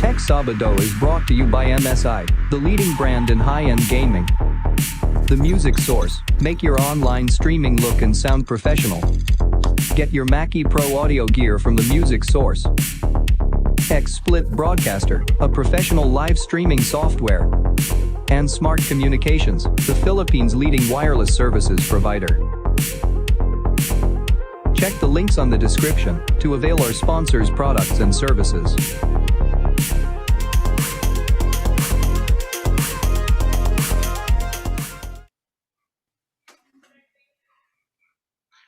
TechSabado is brought to you by MSI, the leading brand in high-end gaming. The music source, make your online streaming look and sound professional. Get your Mackie Pro audio gear from the music source. XSplit Broadcaster, a professional live streaming software. And Smart Communications, the Philippines' leading wireless services provider. Check the links on the description to avail our sponsors' products and services.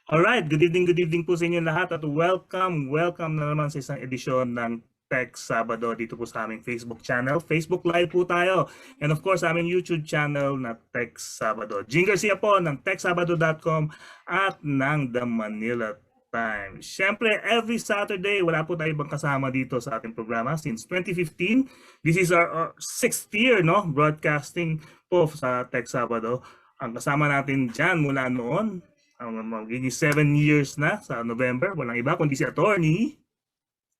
Alright, good evening po sa inyo lahat at welcome na naman sa isang edisyon ng TechSabado dito po sa aming Facebook channel. Facebook Live po tayo. And of course, aming YouTube channel na TechSabado. Jing Garcia po ng techsabado.com at ng The Manila Times. Siyempre, every Saturday, wala po tayo ibang kasama dito sa ating programa since 2015. This is our 6th year, no? Broadcasting po sa TechSabado. Ang kasama natin dyan mula noon, magiging 7 years na sa November. Walang iba kundi si Atty.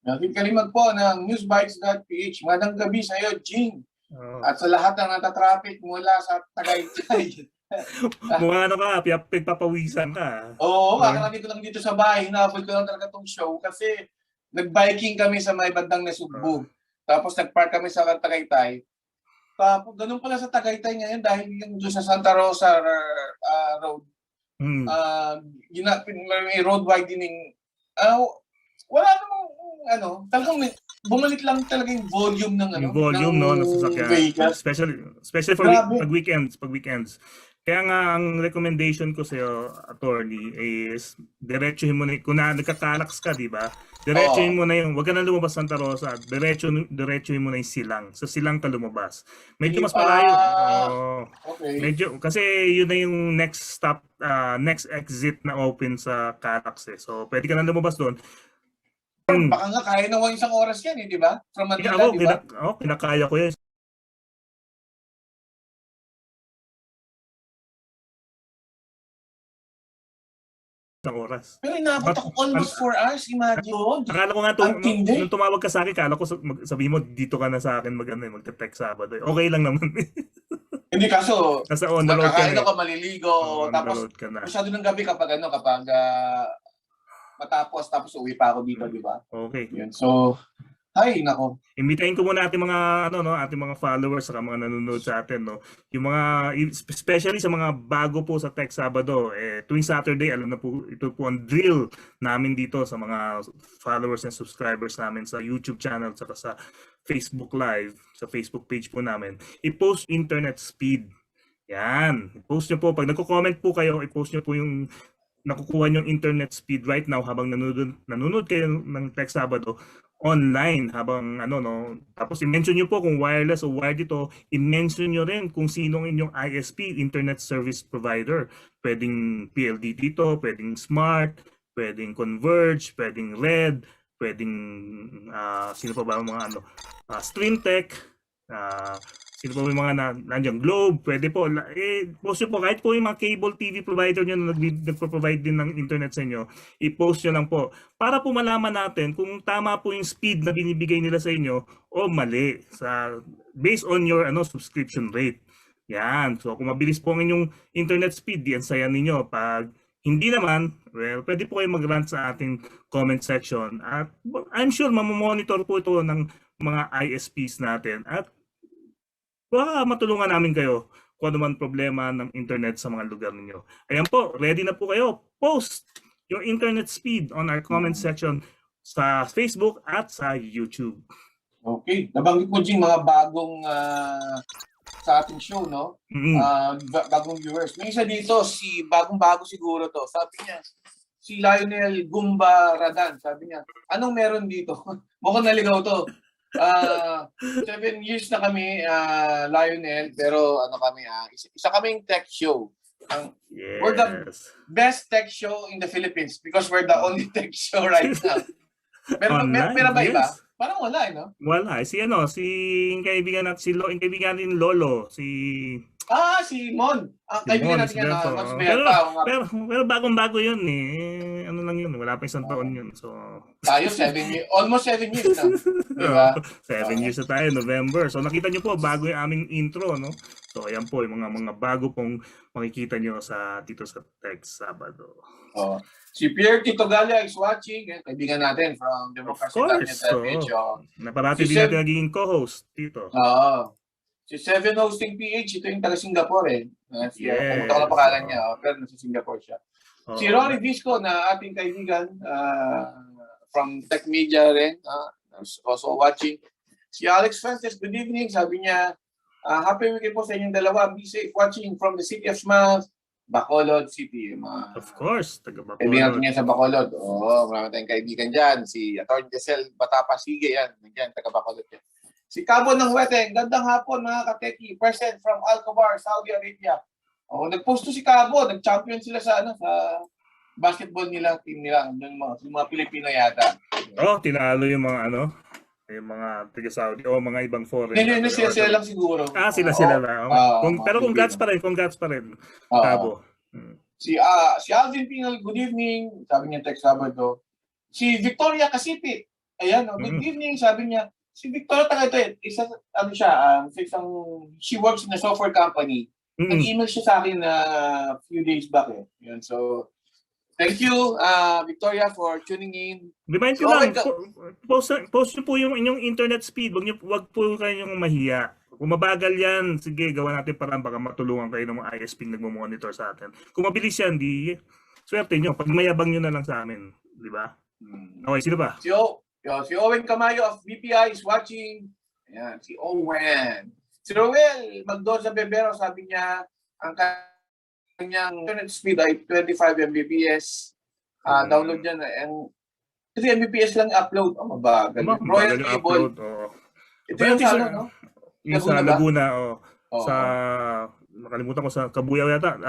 Melvin Calimag po ng Newsbytes.ph. Magandang gabi sa iyo, Jing. At sa lahat ng natatraffic mula sa Tagaytay. Mukha ano ka, pagpapawisan ka. Oo, kakarating ko lang dito sa bahay. Hinabol ko lang talaga itong show kasi nag-biking kami sa may bandang Nasugbu. Tapos nag-park kami sa Tagaytay. Tapos ganun pala sa Tagaytay ngayon dahil yung doon sa Santa Rosa Road. May road widening. Wala namang talagang bumalik lang talaga yung volume ng yung volume ng sasakyan. Especially for pag weekends. Kaya nga ang recommendation ko sa iyo, attorney, is diretsuhin mo na kung nagkakalaks ka, di ba? Diretsuhin mo na yung, wag ka na lumabas Santa Rosa, diretsuhin mo na yung Silang. Sa Silang ka lumabas. Medyo mas malayo. Okay. Medyo kasi yun na yung next stop, next exit na open sa Calax. So pwede ka na lumabas doon. Baka nga kaya na isang oras yan, di ba? From Manila, di ba? Kinakaya ko yan. Oras. Pero inabot ako almost 4 hours, imagine. Akala ko nga nung tumawag ka sa akin, akala ko sabihin mo dito ka na sa akin magte-TechSabado. Okay lang naman. Hindi kaso, nasa on the road ka nakakain ako, maliligo, tapos masyado ng gabi kapag matapos, tapos uwi pa ako dito, di ba? Okay. Yun. So, ay, nako. Imbitahin ko muna ating mga ating mga followers sa mga nanonood sa atin, no. Yung mga especially sa mga bago po sa TechSabado, tuwing Saturday, alam na po ito po ang drill namin dito sa mga followers and subscribers namin sa YouTube channel at sa Facebook Live, sa Facebook page po namin. I-post internet speed. Yan. I-post niyo po pag nagko-comment po kayo, i-post niyo po yung nakukuha yung internet speed right now habang nanonood kayo ng TechSabado online habang tapos i-mention nyo po kung wireless o wired ito, i-mention nyo rin kung sinong inyong ISP, Internet Service Provider. Pwedeng PLDT ito, pwedeng Smart, pwedeng Converge, pwedeng Red, pwedeng sino pa ba mga Streamtech, sino po yung mga nandiyan, Globe, pwede po. Post nyo po, kahit po yung mga cable TV provider nyo na nagpo-provide din ng internet sa inyo, i-post nyo lang po. Para po malaman natin kung tama po yung speed na binibigay nila sa inyo o mali, based on your subscription rate. Yan. So kung mabilis po ang inyong internet speed, yan saya ninyo. Pag hindi naman, well, pwede po kayo mag-rant sa ating comment section. At I'm sure mamomonitor po ito ng mga ISPs natin. At baka matulungan namin kayo kung ano man problema ng internet sa mga lugar ninyo. Ayan po, ready na po kayo. Post yung internet speed on our comment section sa Facebook at sa YouTube. Okay. Nabanggit mo, Jing, mga bagong sa ating show, no? Bagong viewers. May isa dito, bagong-bago siguro to. Sabi niya, si Lionel Gumba Radan. Sabi niya, anong meron dito? Mukhang naligaw to. 7 years na kami, Lionel, pero kami, isa kaming tech show. Yes. We're the best tech show in the Philippines because we're the only tech show right now. Meron ba iba? Parang wala, no? Wala. Si yung kaibigan natin, yung kaibigan natin Lolo, si Si Mon. Kaibigan Mons natin yan, Berto. Mons Pero, Berta. pero bagong-bago yun eh. Ano lang yun, wala pa isang taon yun. So, Tayo, 7 years. Almost 7 years na. Di ba? 7 years na tayo, November. So, nakita nyo po, bago yung aming intro, no? So, ayan po, yung mga bago pong makikita nyo dito sa TechSabado. Si Pierre Titogalia is watching. Kaibigan natin from Democracy. Of course. Naparati din natin naging co-host dito. Si Seven Hosting PH, ito yung taga Singapore eh. Yes. Pumunta ko na pangalan niya, pero nasa Singapore siya. Si Rory Visco na ating kaibigan from Tech Media rin, also watching. Si Alex Francis, good evening. Sabi niya, happy weekend po sa inyong dalawa. Be safe watching from the City of Smiles, Bacolod City. Of course, taga Bacolod. Kaibigan niya sa Bacolod. Marami tayong kaibigan dyan. Si Atty. Giselle Batapa-Sige yan. Nandiyan, taga Bacolod yan. Si Cabo ng Weteng, gandang hapon mga kateki, present from Alcobar, Saudi Arabia. Nag-post to si Cabo, nag-champion sila sa basketball nila, team nila, yung mga Pilipino yata. Tinalo yung mga yung mga taga Saudi o mga ibang foreign. Hindi, sila lang siguro. Sila lang. Pero congrats pa rin, Cabo. Si Alvin Pinal, good evening, sabi niya TechSabado. Si Victoria Casipi, ayan, good evening, sabi niya. Si Victoria taga ito, she works in a software company. Nag-email siya sa akin few days back eh. Yan, so, thank you, Victoria, for tuning in. Remind ko lang, post nyo po yung inyong internet speed. Wag po kayong mahiya. Kung mabagal yan, sige, gawa natin parang baka matulungan kayo ng mga ISP nagmo-monitor sa atin. Kung mabilis yan, swerte nyo. Pag mayabang nyo na lang sa amin. Di ba? Okay, sino ba? Si Owen Camayo of BPI is watching. Ayan, si Owen. Si Roel Magdoza Bebero, sabi niya, ang kanyang internet speed ay 25 Mbps. Download niya na. 3 Mbps lang upload. Mabagal. Royal Cable. Ito yung sa no? Yung sa Laguna. Nakalimutan ko sa Kabuyaw yata.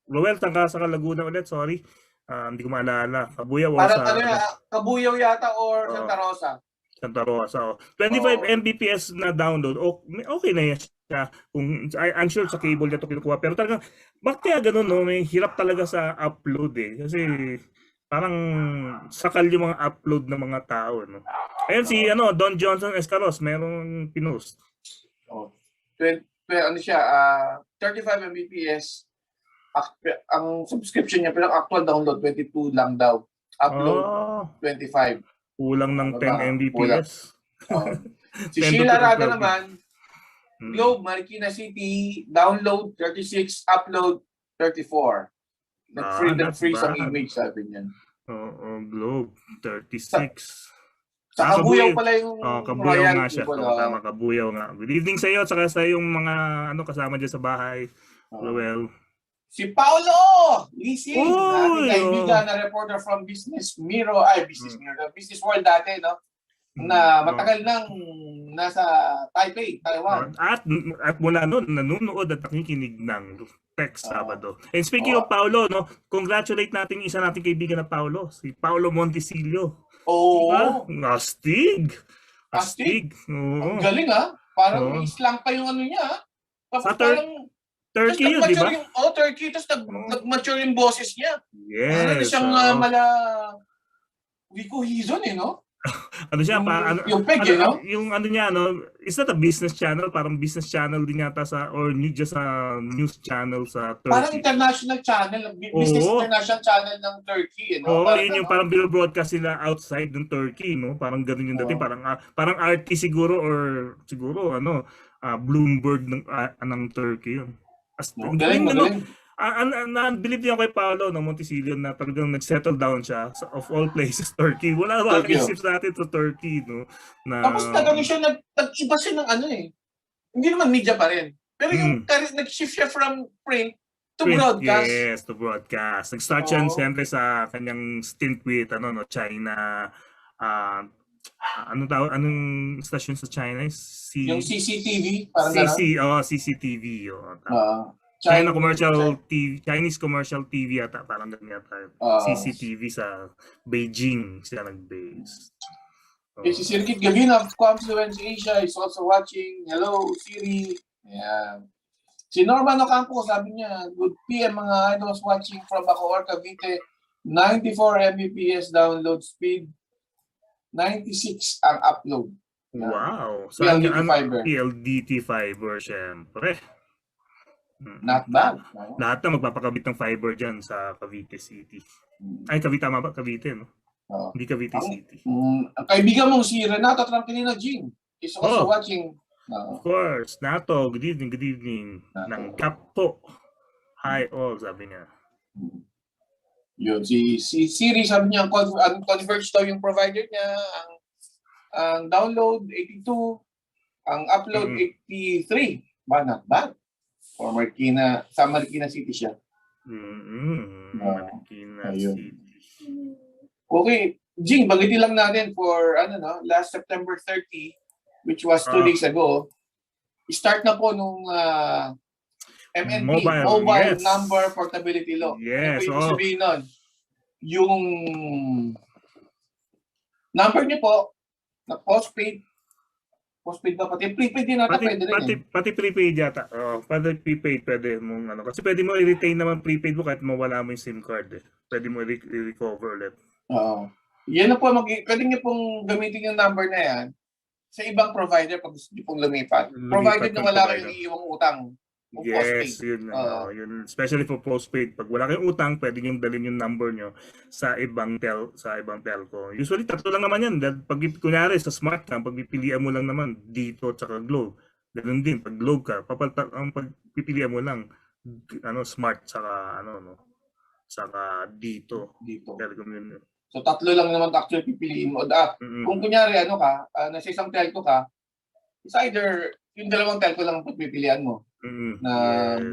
Roel, tangka sa Laguna ulit, sorry. Hindi ko maalala. Kabuyaw parang Kabuyaw yata or Santa Rosa. Santa Rosa. 25 Mbps na download. Okay na yan siya. I'm sure sa cable niya ito kinukuha. Pero talagang, bakit kaya ganun, no? May hirap talaga sa upload eh. Kasi parang sakal yung mga upload ng mga tao. No? Ayan si Don Johnson Escaros. Merong pinost. 35 Mbps. Ang subscription niya, pero actual download 22 lang daw. Upload 25. Kulang ng 10 Mbps. Si Sheila Rada naman, Globe, Marikina City, download 36, upload 34. Nag-free sa image, sabi niya. Globe, 36. Sa Kabuyaw pala yung Kabuyaw nga siya. Tama, Kabuyaw nga. Good evening sa iyo at saka sa yung mga kasama dyan sa bahay. Well, si Paolo Lising, ating kaibigan na reporter from Business Mirror, Business World dati, no? Na matagal nang nasa Taipei, Taiwan. At mula noon, nanonood at nakikinig ng TechSabado. And speaking of Paolo, no, congratulate natin isa nating kaibigan na Paolo, si Paolo Montesilio. Astig. Ang galing Parang islang pa yung niya. Tapos parang Turkey yun, di ba? Turkey. Tapos nag-mature yung boses niya. Yes. Parang siyang Rico Hizon no? Yung peg, yung niya, it's not a business channel, parang business channel din yata or just a news channel sa Turkey. Parang international channel, business international channel ng Turkey, yun yung parang broadcast sila outside ng Turkey, no? Parang ganoon yung dating, parang RT siguro or siguro Bloomberg ng Turkey yun. Magaling. Na-believe niyo kay Paolo Montesilio na talagang nag-settle down siya of all places, Turkey. Wala ba isip natin sa Turkey, no? Tapos talagang siya nag-iba siya ng hindi naman media pa rin. Pero yung nag-shift siya from print to broadcast. Yes, to broadcast. Nag-start siya siyempre sa kanyang stint with China. Anong station sa China? Yung CCTV, parang CCTV. Chinese commercial TV yata, parang ganyan yata. CCTV sa Beijing sila nag-base. Si Sirkit Gavina of Confluence Asia is also watching. Hello, Siri. Ayan. Si Norman Ocampo, sabi niya, good PM mga idols watching from Bacoor, Cavite. 94 Mbps download speed. 96 ang upload. Wow. PLDT fiber. PLDT fiber, syempre. Not bad. Lahat na magpapakabit ng fiber dyan sa Cavite City. Ay, Cavite, tama ba? Cavite, no? Hindi Cavite City. Ang kaibigan mong si Renato Trampilino Jing is also watching. Of course. Nato, good evening, good evening. Ng Kapo. Hi all, sabi niya. Yun, si Siri sabi niya, converge daw yung provider niya, ang download 82, ang upload 83. Not bad. For Marikina, sa Marikina City siya. Marikina City. Okay, Jing, bagitin lang natin for last September 30, which was 2 days ago. Start na po nung MNP, Mobile Number Portability Law. Yes. Ano po yung sabihin nun? Yung number niyo po na postpaid ba? Pati prepaid din natin pwede rin. Pati prepaid yata. Pati prepaid pwede mong kasi pwede mo i-retain naman prepaid mo kahit mawala mo yung SIM card. Pwede mo i-recover ulit. Yan na po, pwede niyo pong gamitin yung number na yan sa ibang provider pag gusto niyo pong lumipat. Provided na wala kayong iiwang utang. Yes, yun. Especially for postpaid. Pag wala kayong utang, pwede nyo dalhin yung number nyo sa ibang telco. Usually, 3 lang naman yan. Pag kunyari sa smart ka, pagpipilian mo lang naman dito at saka Globe. Ganun din, pag Globe ka, ang pagpipilian mo lang smart saka saka dito. Telecom yun. So 3 lang naman actually pipiliin mo. Kung kunyari nasa isang telco ka, it's either yung 2 telco lang ang pagpipilian mo na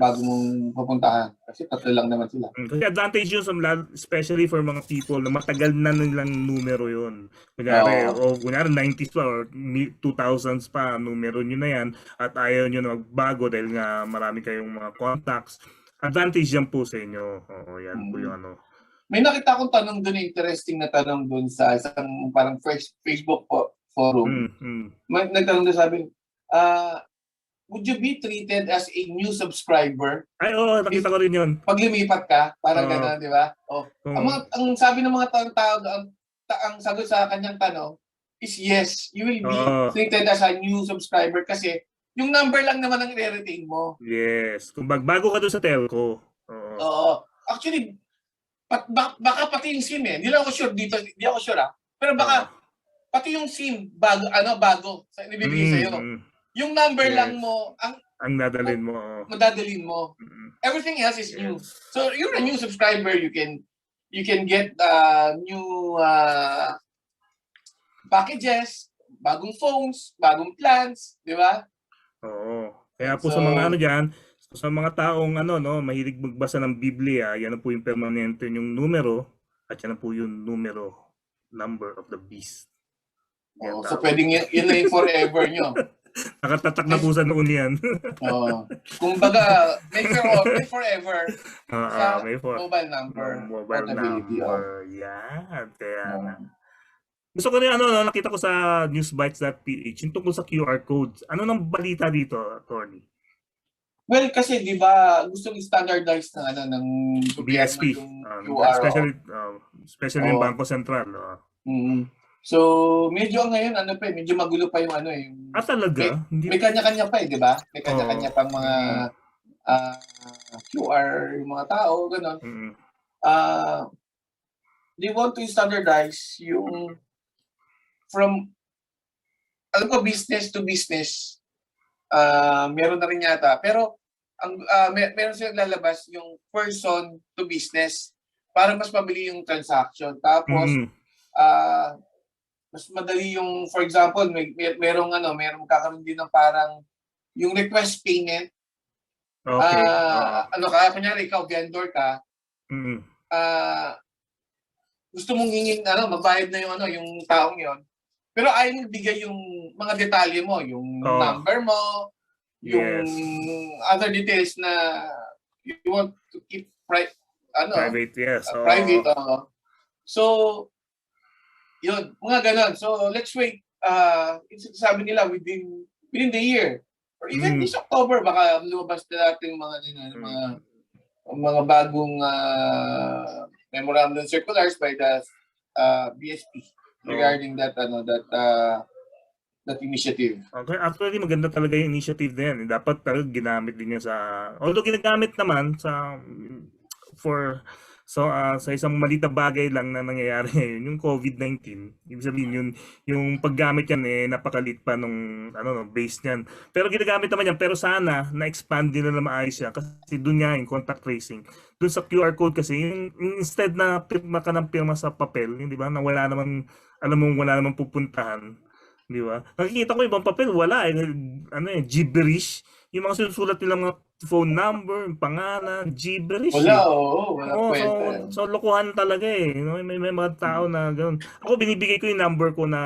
bago mong pupuntahan. Kasi 3 lang naman sila. Kasi advantage yun, especially for mga people na matagal na nilang numero yun. Kunyari 90s pa or 2000s pa, numero nyo na yan at ayaw nyo na magbago dahil nga marami kayong mga contacts. Advantage yan po sa inyo. Yan po yung May nakita akong tanong doon, interesting na tanong doon sa isang parang Facebook forum. Nagtanong doon, sabi, would you be treated as a new subscriber? Ay, nakita ko rin yun. Pag lumipat ka, parang gano'n, di ba? Ang sabi ng mga tao, ang sagot sa kanyang tanong is yes, you will be treated as a new subscriber kasi yung number lang naman ang i-retain mo. Yes. Kung bago ka doon sa telco. Actually, baka pati yung SIM Hindi lang ako sure dito, hindi ako sure Pero baka pati yung SIM bago sa ibibigay sa'yo. Yung number lang mo ang dadalhin mo. Madadalhin mo. Everything else is new. So you're a new subscriber, you can get new packages, bagong phones, bagong plans, di ba? Kaya po sa mga diyan, sa mga taong mahilig magbasa ng Biblia, yan na po yung permanente yung numero at yan na po yung number of the beast. So pwedeng yun na yung forever nyo. Nakatatak na po sa noon yan. Kung baga, make forever sa mobile number. Mobile number. Yan. Kaya gusto ko rin nakita ko sa Newsbytes.ph yung tungkol sa QR codes. Ano nang balita dito, Atty? Well, kasi di ba gustong i-standardize ng BSP, QR, especially yung Bangko Sentral. So, medyo ngayon medyo magulo pa yung yung talaga? May kanya-kanya pa di ba? May kanya-kanya pang mga QR yung mga tao, gano'n. They want to standardize yung from business to business. Meron na rin yata. Pero meron silang lalabas yung person to business para mas mabili yung transaction. Tapos mas madali yung, for example, merong kakaroon din ng parang yung request payment. Kunyari ikaw vendor ka. Gusto mong hingin magbayad na yung taong yon. Pero ayaw mong bigay yung mga detalye mo, yung number mo, yung other details na you want to keep private. Yes. Private. So Yun, mga ganon. So let's wait. Sabi nila within the year or even this October baka lumabas na natin mga bagong memorandum circulars by the BSP regarding that initiative. Okay, actually maganda talaga yung initiative na yan. Dapat talaga ginamit din yan although ginagamit naman sa isang malitang bagay lang na nangyayari ngayon, yung COVID-19. Ibig sabihin yung paggamit yan napakalit pa nung base niyan. Pero ginagamit naman yan, pero sana na-expand din na maayos yan kasi doon nga yung contact tracing. Doon sa QR code kasi yung instead na pirma ka ng pirma sa papel, di ba? Na wala namang wala namang pupuntahan. Di ba? Nakikita ko ibang papel, wala gibberish. Yung mga sinusulat nilang mga phone number, pangalan, gibberish. Wala, wala kwenta. So lokohan talaga May mga tao na gano'n. Ako binibigay ko yung number ko na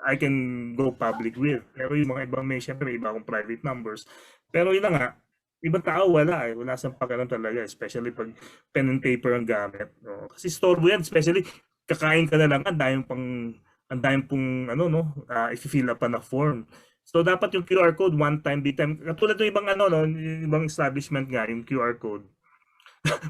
I can go public with. Pero yung mga ibang syempre may iba akong private numbers. Pero yun na nga, ibang tao wala Wala sa pagkaroon talaga, especially pag pen and paper ang gamit. Kasi storbo yan, especially kakain ka na lang, ang dahil pong i-fill up pa na form. So dapat yung QR code one time, big time. Katulad ng ibang ibang establishment nga yung QR code.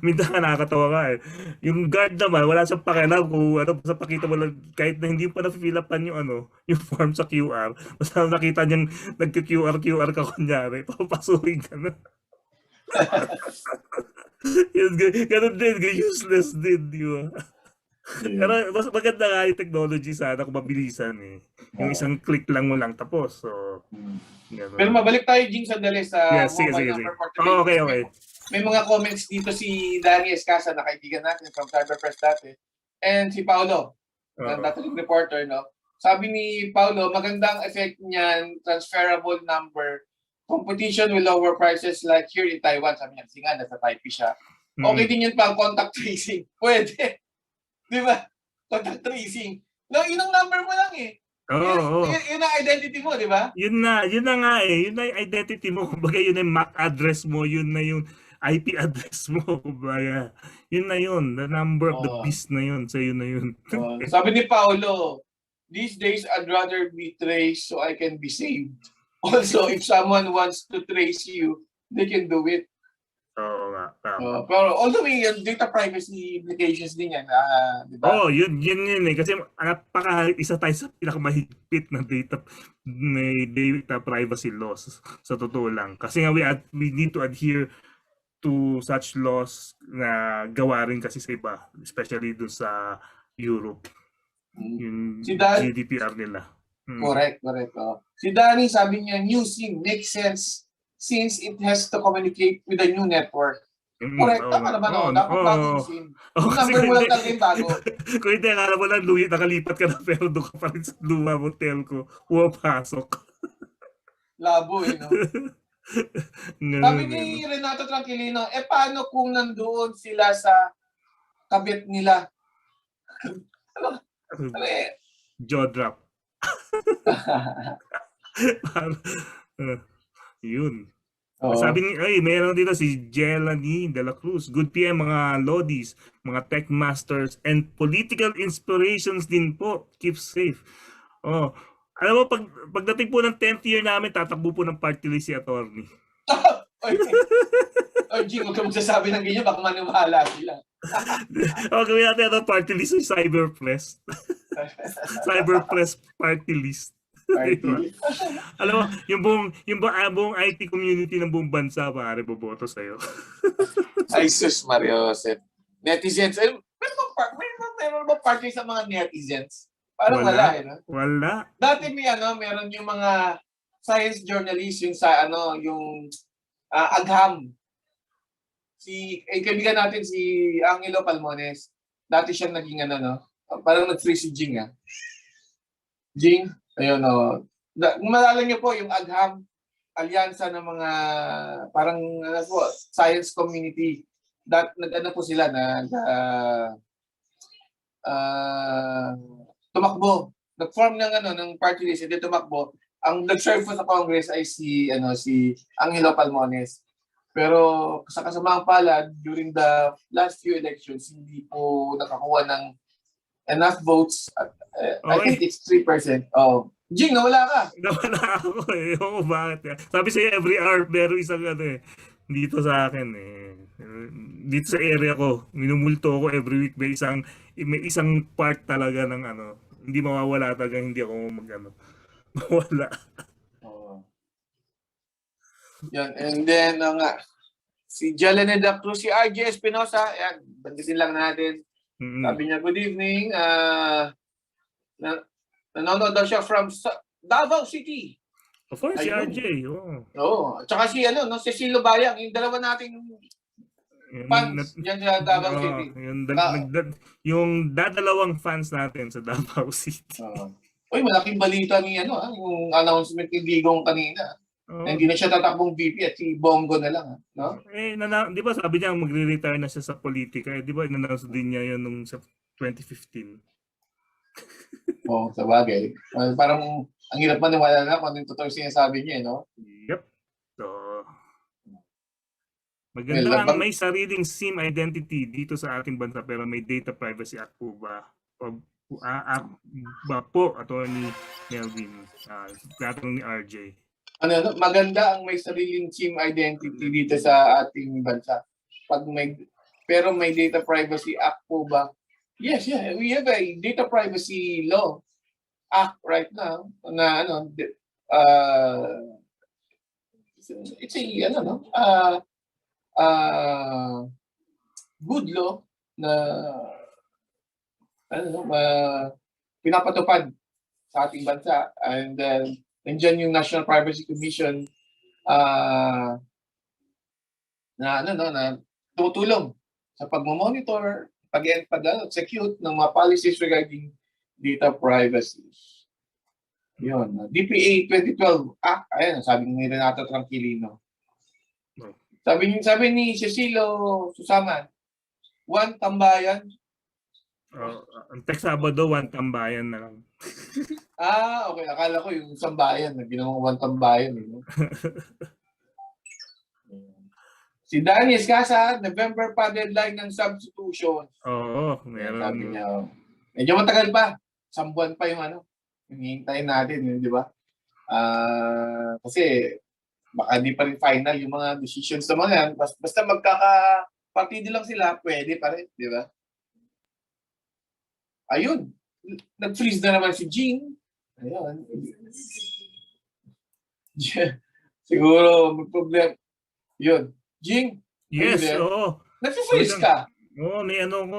Minsan nakakatawa ka Yung guard naman wala siyang pakialam kung sa pakita mo lang kahit na hindi pa na-fill upan yung yung form sa QR. Basta nakita niyang nagka-QR ka kunyari, papasukin ka na. Ganun din, useless din, di ba? Pero mas maganda nga yung technology sana kung mabilisan Yung isang click lang mo lang tapos. So, pero mabalik tayo, Jing, sandali sa mobile number for today. Okay. May mga comments dito si Danny Escasa na kaibigan natin from Cyberpress dati. And si Paolo, dating reporter, no? Sabi ni Paolo, magandang effect niyan, transferable number. Competition will lower prices like here in Taiwan. Sabi niya, kasi nga, nasa Taipei siya. Okay din yun pang contact tracing. Pwede. Di ba? Contact tracing. No, yun ang number mo lang Yun ang identity mo, di ba? Yun na nga Yun na yung identity mo. Kumbaga yun na yung MAC address mo. Yun na yung IP address mo. Kumbaga, yun na yun. The number of the beast na yun. So yun na yun. Sabi ni Paolo, these days I'd rather be traced so I can be saved. Also, if someone wants to trace you, they can do it. Oo nga. Pero although may data privacy implications din yan, di ba? Yun kasi isa tayo sa pinakamahigpit na data privacy laws sa totoo lang. Kasi nga we need to adhere to such laws na gawa rin kasi sa iba, especially doon sa Europe. Yung GDPR nila. Correct. Si Danny, sabi niya, new SIM makes sense since it has to communicate with a new network. Correct, tama naman. Dapat bagong SIM. Yung number mo lang talaga yung bago. Kung hindi, akala mo lang, nakalipat ka na pero doon ka pa rin sa luma mo, telco, pumapasok. Labo no? Sabi ni Renato Tranquilino, paano kung nandoon sila sa kabit nila? Jaw drop. Yun. Sabi ni, meron dito si Jelani de la Cruz. Good PM mga Lodis, mga tech masters, and political inspirations din po. Keep safe. Alam mo, pagdating po ng 10th year namin, tatakbo po ng party list si Atty. Jing, huwag ka magsasabi ng ganyan, baka maniwala sila. Gawin natin ang party list yung Cyberpress. Cyberpress party list. Alam mo, yung buong IT community ng buong bansa, pare, boboto sa'yo. Ay, sus, Mario Joseph. Netizens. Meron ba party sa mga netizens? Parang wala no? Wala. Dati meron yung mga science journalists, yung yung Agham. Kaibigan natin si Angelo Palmones. Dati siyang naging parang nag-free si Jing Jing, ayun malala niyo po yung Agham, alyansa ng mga parang science community. Po sila tumakbo. Nag-form ng party list, hindi tumakbo. Ang nag-serve po sa Congress ay si Angelo Palmones. Pero sa kasamaang palad, during the last few elections, hindi po nakakuha ng enough votes. I Okay. think it's 3%. Oh, Jing, nawala ka. Nawala ako eh. Oo, bakit yan? Sabi sa'yo, every hour, meron isang ano eh. Dito sa akin eh. Dito sa area ko, minumulto ako every week. May isang part talaga ng ano. Hindi mawawala talaga, hindi ako mag-ano. Mawala. Oh. Yan, and then, si Jalaneda Cruz, si RJ Espinosa, yan, banditin lang natin. Sabi niya, good evening. Nanonood daw siya from Davao City. Of course, si Ayun. RJ. Oo. Oo. Tsaka si, si Cecilio Bayang, yung dalawa nating fans dyan sa Davao City. Yung dadalawang fans natin sa Davao City. Uy, malaking balita ni yung announcement ni Digong kanina. Hindi na siya tatakbong VP at si Bongo na lang. No? Di ba sabi niya magre-retire na siya sa politika? Di ba in-announce din niya yun nung sa 2015? Oo, sa bagay. Parang ang hirap maniwala na kung ano yung totoo sinasabi niya, no? Yep. So, maganda ang may sariling SIM identity dito sa ating bansa pero may data privacy act po ba? Ba po, Atty. Melvin? Tatanong ni RJ. Maganda ang may sariling SIM identity dito sa ating bansa. Pero may data privacy act po ba? Yes, yeah. We have a data privacy law act right now na it's a good law na pinapatupad sa ating bansa, and nandiyan yung National Privacy Commission na tumutulong sa pagmo-monitor, pag-execute ng mga policies regarding data privacy. Yun. DPA 2012 Act, ayan, sabi ni Renato Tranquilino. Sabi ni Cecilio Susaman, one tambayan. Ang TechSabado, one tambayan na lang. Okay. Akala ko yung sambayan, ginawang one tambayan. Si Danny Escasa, November pa deadline ng substitution. Oo, meron. Sabi niya, medyo matagal pa. 1 buwan pa yung hinihintay natin, di ba? Kasi baka di pa rin final yung mga decisions naman yan. Basta magkaka-partido lang sila, pwede pa rin, di ba? Ayun. Nag-freeze na naman si Jing. Ayun. Siguro may problem. Yun. Jing? Yes, oo. Nag-freeze ka? Oo,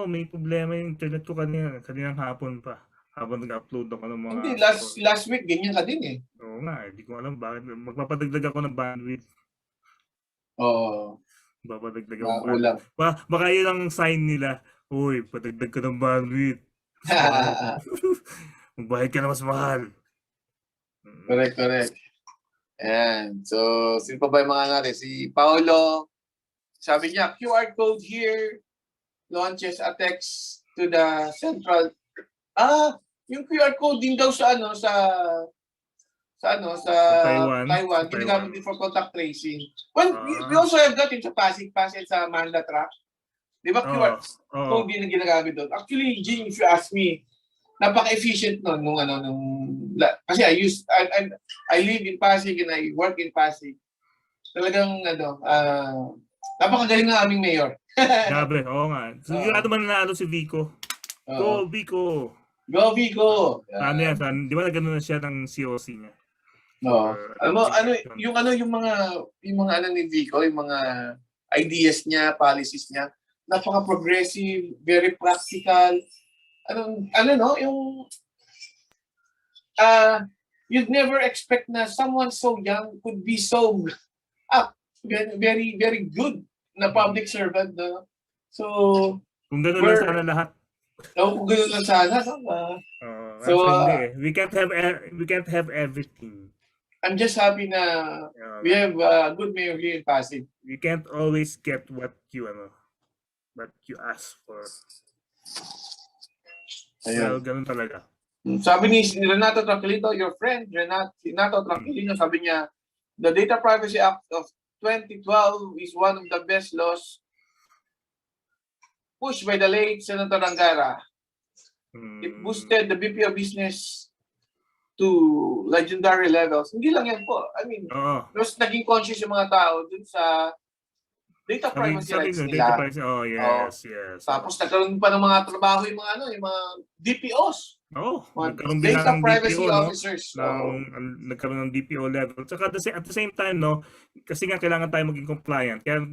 may problema yung internet ko kaninang hapon pa. Habang nag-upload ako ng mga... Hindi, last week, ganyan ka din eh. Oo nga, hindi ko alam bakit. Magpapadagdag ako ng bandwidth. Oo. Magpapadagdag ako ng bandwidth. Baka yun ang sign nila. Uy, padagdag ka ng bandwidth. Magbayad ka na mas mahal. Correct. Ayan. So, sino pa ba yung mga natin? Si Paolo, sabi niya, QR code here launches a text to the central. Yung QR code din daw sa Taiwan. Ginagamit din for contact tracing. Well, we also have that in sa Pasig sa Manila Track. Di ba QR code din ang ginagamit doon? Actually, Jing, if you ask me, napaka-efficient nung kasi I live in Pasig and I work in Pasig. Talagang napakagaling ng aming mayor. Grabe, oo nga. So, yung man na si Vico. Go, Vico! Go, Vico! Ano yan? Di ba na gano'n na siya ng COC niya? No. Yung mga ni Vico, yung mga ideas niya, policies niya, napaka-progressive, very practical. You'd never expect na someone so young could be so very, very good na public servant. No? So, kung gano'n lang sana lahat. Kung gano'n lang sana. We can't have everything. I'm just happy na we have a good mayor here in Pasig. You can't always get what you ask for. Well, ganun talaga. Sabi ni Renato Tranquilino, your friend, Renato Tranquilino, sabi niya, the Data Privacy Act of 2012 is one of the best laws pushed by the late Senator Angara. It boosted the BPO business to legendary levels. Hindi lang yan po. I mean, mas naging conscious yung mga tao dun sa data privacy rights nila. Yes. Tapos nagkaroon pa ng mga trabaho yung mga yung mga DPOs. Nagkaroon din data ng privacy DPO, officers. Nagkaroon ng DPO level. Tsaka at the same time, no, kasi nga kailangan tayo maging compliant. Kaya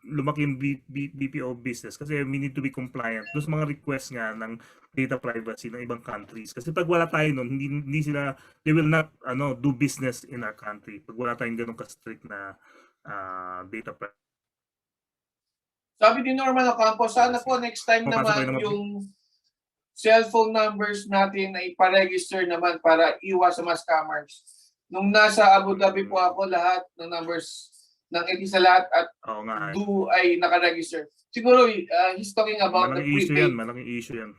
lumaki yung BPO business kasi we need to be compliant. Doon mga request nga ng data privacy ng ibang countries. Kasi pag wala tayo nun, hindi sila, they will not do business in our country. Pag wala tayong ganun ka-strict na data privacy. Sabi ni Norman Ocampo, sana po next time naman yung cellphone numbers natin na iparegister naman para iwas sa mga scammers. Nung nasa Abu Dhabi po ako, lahat ng numbers ng Etisalat at Do ay nakaregister. Siguro he's talking about the prepaid. Malaking issue yan.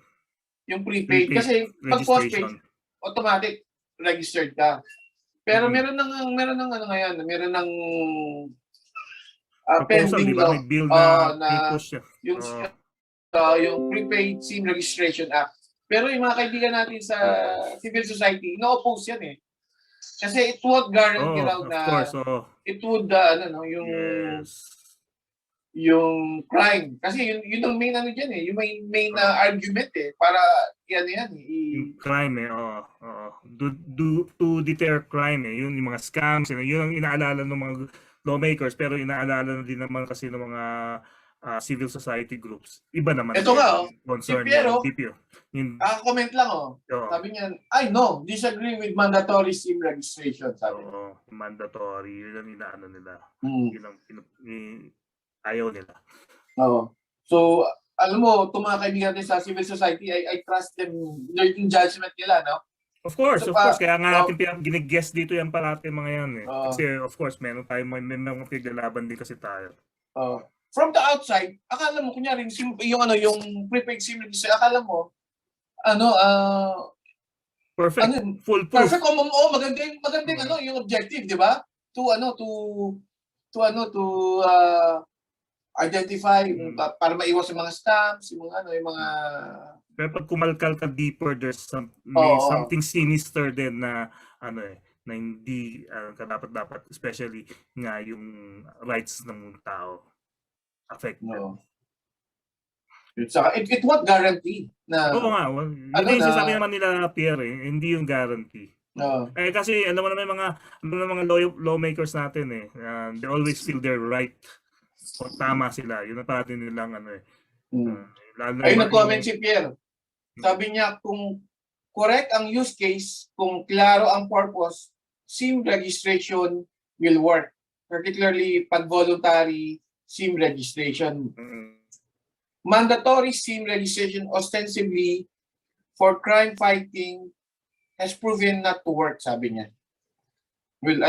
Yung prepaid. Kasi pag postpaid, automatic registered ka. Pero meron ng pending diba? law May bill na push siya. Yung Prepaid SIM Registration Act. Pero yung mga kaibigan natin sa civil society, no-oppose yan eh. Kasi it would guarantee raw na it would yung crime. Kasi yun ang main diyan eh, yung main argument eh para yan yung crime eh. To deter crime eh. Yun yung mga scams, yun ang inaalala ng mga lawmakers, pero inaalala na din naman kasi ng mga civil society groups. Iba naman. Ito nga, concern si Piero, comment lang sabi niya, I know, disagree with mandatory SIM registration. Sabi mandatory. Yun ang inaano nila. Yun ang ayaw nila. So, alam mo, itong mga kaibigan natin sa civil society, I trust them, yung judgment nila, no? Of course. Kaya nga natin ginag-guess dito yan parati mga yan eh. Kasi of course, meron tayo may mga piglalaban din kasi tayo. From the outside, akala mo kunyari yung prepaid SIM registration, akala mo perfect. Foolproof. Perfect. Maganda yung objective, di ba? To identify para maiwas yung mga scams, yung mga pero pag kumalkal ka deeper, there's something sinister din na na hindi dapat especially nga yung rights ng tao affected. It won't guarantee na hindi sasabi naman nila Pierre hindi yung guarantee. Kasi alam mo naman mga lawmakers natin they always feel they're right. O tama sila. Yun na natin nilang Ayun nag-comment si Pierre. Sabi niya, kung correct ang use case, kung klaro ang purpose, SIM registration will work. Particularly pag voluntary SIM registration. Mandatory SIM registration ostensibly for crime fighting has proven not to work, sabi niya. Well,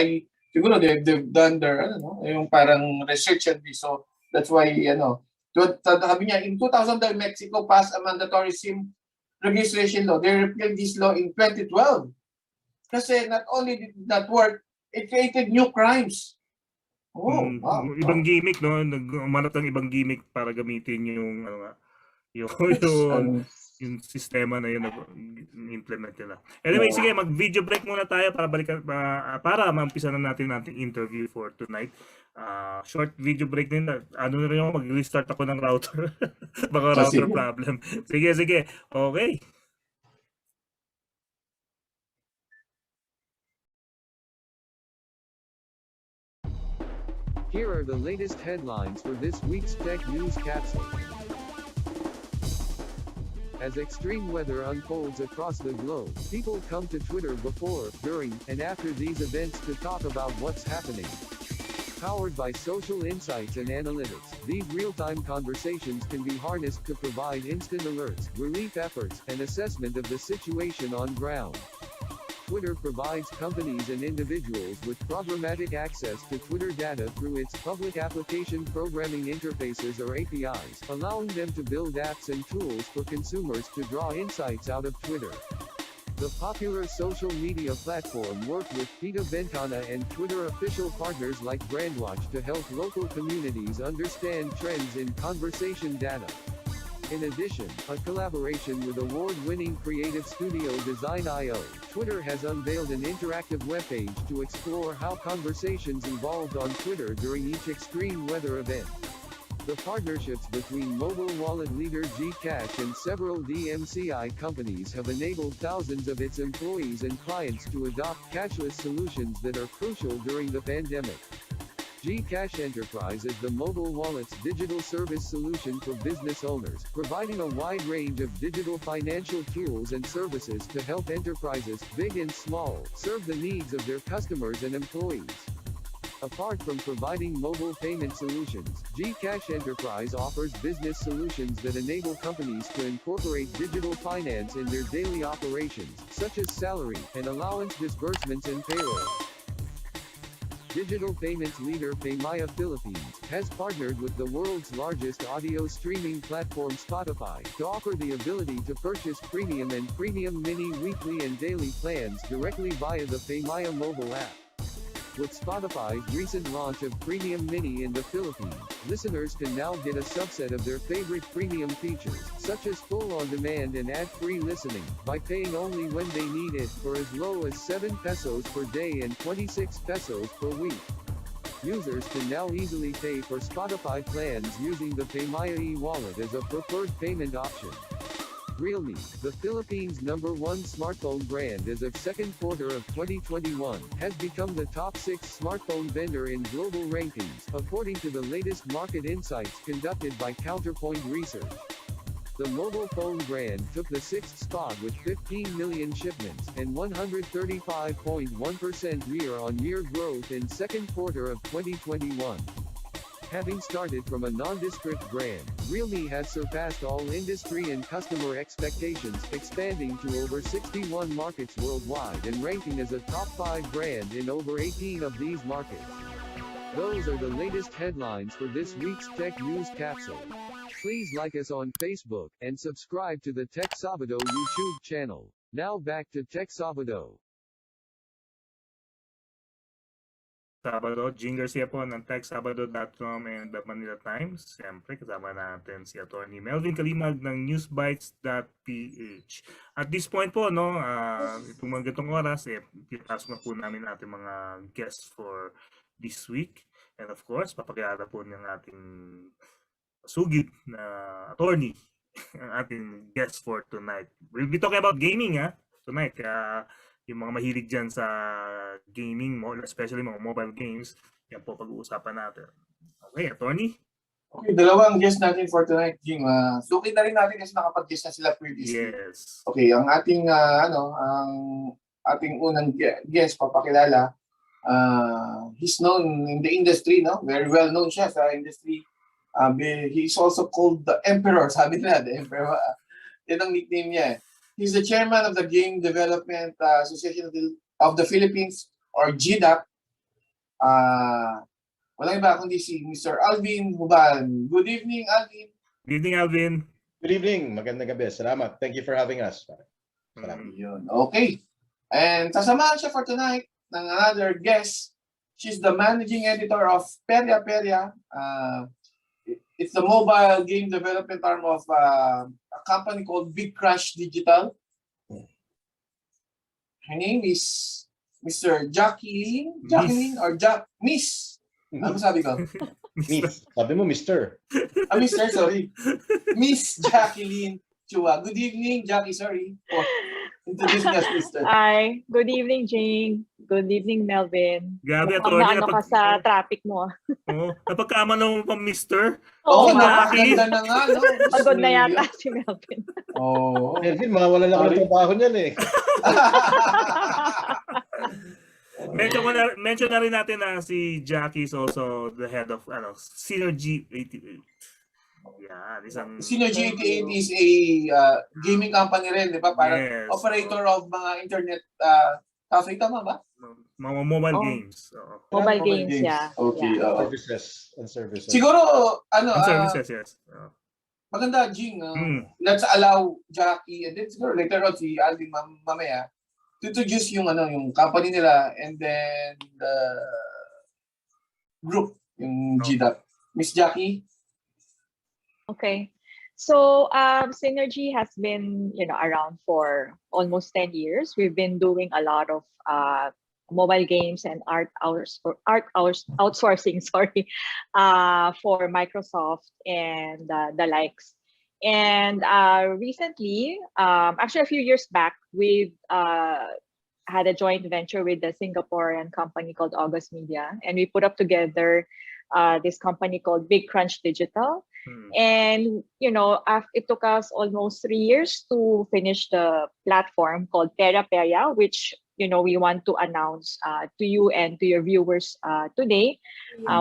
siguro they've done their, yung parang research and so that's why, sabi niya, in 2000, Mexico passed a mandatory SIM registration law. They repealed this law in 2012. Kasi not only did that work, it created new crimes. Wow. Ibang gimmick, no? Umanap ng ibang gimmick para gamitin yung yung sistema na yun na implement nila. Anyway, sige, mag-video break muna tayo para para maumpisa na natin ating interview for tonight. Short video break din. Mag-restart ako ng router. Baka router problem. Sige. Okay. Here are the latest headlines for this week's Tech News Capsule. As extreme weather unfolds across the globe, people come to Twitter before, during, and after these events to talk about what's happening. Powered by social insights and analytics, these real-time conversations can be harnessed to provide instant alerts, relief efforts, and assessment of the situation on ground. Twitter provides companies and individuals with programmatic access to Twitter data through its Public Application Programming Interfaces or APIs, allowing them to build apps and tools for consumers to draw insights out of Twitter. The popular social media platform worked with Peta Ventana and Twitter official partners like Brandwatch to help local communities understand trends in conversation data. In addition, a collaboration with award-winning creative studio Design.io, Twitter has unveiled an interactive webpage to explore how conversations evolved on Twitter during each extreme weather event. The partnerships between mobile wallet leader Gcash and several DMCI companies have enabled thousands of its employees and clients to adopt cashless solutions that are crucial during the pandemic. Gcash Enterprise is the mobile wallet's digital service solution for business owners, providing a wide range of digital financial tools and services to help enterprises, big and small, serve the needs of their customers and employees. Apart from providing mobile payment solutions, Gcash Enterprise offers business solutions that enable companies to incorporate digital finance in their daily operations, such as salary and allowance disbursements and payroll. Digital payments leader Paymaya Philippines has partnered with the world's largest audio streaming platform Spotify to offer the ability to purchase premium and premium mini weekly and daily plans directly via the Paymaya mobile app. With Spotify's recent launch of Premium Mini in the Philippines, listeners can now get a subset of their favorite premium features, such as full on-demand and ad-free listening, by paying only when they need it, for as low as 7 pesos per day and 26 pesos per week. Users can now easily pay for Spotify plans using the Paymaya e-wallet as a preferred payment option. Realme, the Philippines' #1 smartphone brand as of second quarter of 2021, has become the top 6 smartphone vendor in global rankings, according to the latest market insights conducted by Counterpoint Research. The mobile phone brand took the 6th spot with 15 million shipments and 135.1% year-on-year growth in second quarter of 2021. Having started from a nondescript brand, Realme has surpassed all industry and customer expectations, expanding to over 61 markets worldwide and ranking as a top 5 brand in over 18 of these markets. Those are the latest headlines for this week's Tech News Capsule. Please like us on Facebook, and subscribe to the TechSabado YouTube channel. Now back to TechSabado. Sabado, Jing Garcia po ng TechSabado.com and the Manila Times. Siyempre, kasama natin si Atty. Melvin Calimag ng Newsbytes.ph. At this point po, no, itong mga gatong oras, pinasok na po namin ating mga guests for this week. And of course, papakilala po ng ating sugid na attorney, ang ating guest for tonight. We'll be talking about gaming tonight. Yung mga mahilig dyan sa gaming, especially mga mobile games, yan po pag-uusapan natin. Okay, attorney? Okay, dalawang guest natin for tonight, Jing. Sukin na rin natin kasi nakapag-guest na sila previously. Yes. Okay, ang ating ang ating unang guest papakilala, he's known in the industry, no? Very well known siya sa industry. He's also called the Emperor, sabi nila, the Emperor. Yan ang nickname niya. He's the chairman of the Game Development Association of the Philippines, or GDAP. Walang iba kundi si Mr. Alvin Juban. Good evening, Alvin. Good evening, Alvin. Good evening. Magandang gabi. Salamat. Thank you for having us. Salamat. Yun. Okay. And sasamahan siya for tonight ng another guest. She's the managing editor of Perya Perya. It's the mobile game development arm of a company called Big Crush Digital. Her name is Mr. Jacqueline or Miss. Ano sabi ko? Miss. Sabi mo, Mr. Mr. Sorry. Miss Jacqueline Chua. Good evening, Jackie. Sorry for introducing us, Mr. Hi. Good evening, Jing. Good evening, Melvin. Grabe, attorney. Ano ka sa traffic mo? Oo. Napagkamalan mo pa, Mr. Oo, Jackie. ganda na nga, no? Pagod na yata si Melvin. Oo. Melvin, mawala lang ang trabaho niyan eh. Mention na rin natin na si Jackie is also the head of Synergy 88. Yeah, Synergy 88 is a gaming company rin, di ba? Parang operator of mga internet cafe, tama ba? Mga mobile games. Mobile games, yeah. Okay. Yeah. Services. Siguro, services, yes. Maganda, Jing. Let's allow Jackie, and then siguro later on si Alvin mamaya, to introduce yung company nila, and then the group, yung GDAP. Miss Jackie? Okay. So Synergy has been, around for almost 10 years. We've been doing a lot of mobile games and art hours outsourcing, sorry, for Microsoft and the likes. And recently, actually a few years back, we've had a joint venture with the Singaporean company called August Media, and we put up together this company called Big Crunch Digital. And it took us almost 3 years to finish the platform called Perya Perya, which we want to announce to you and to your viewers today.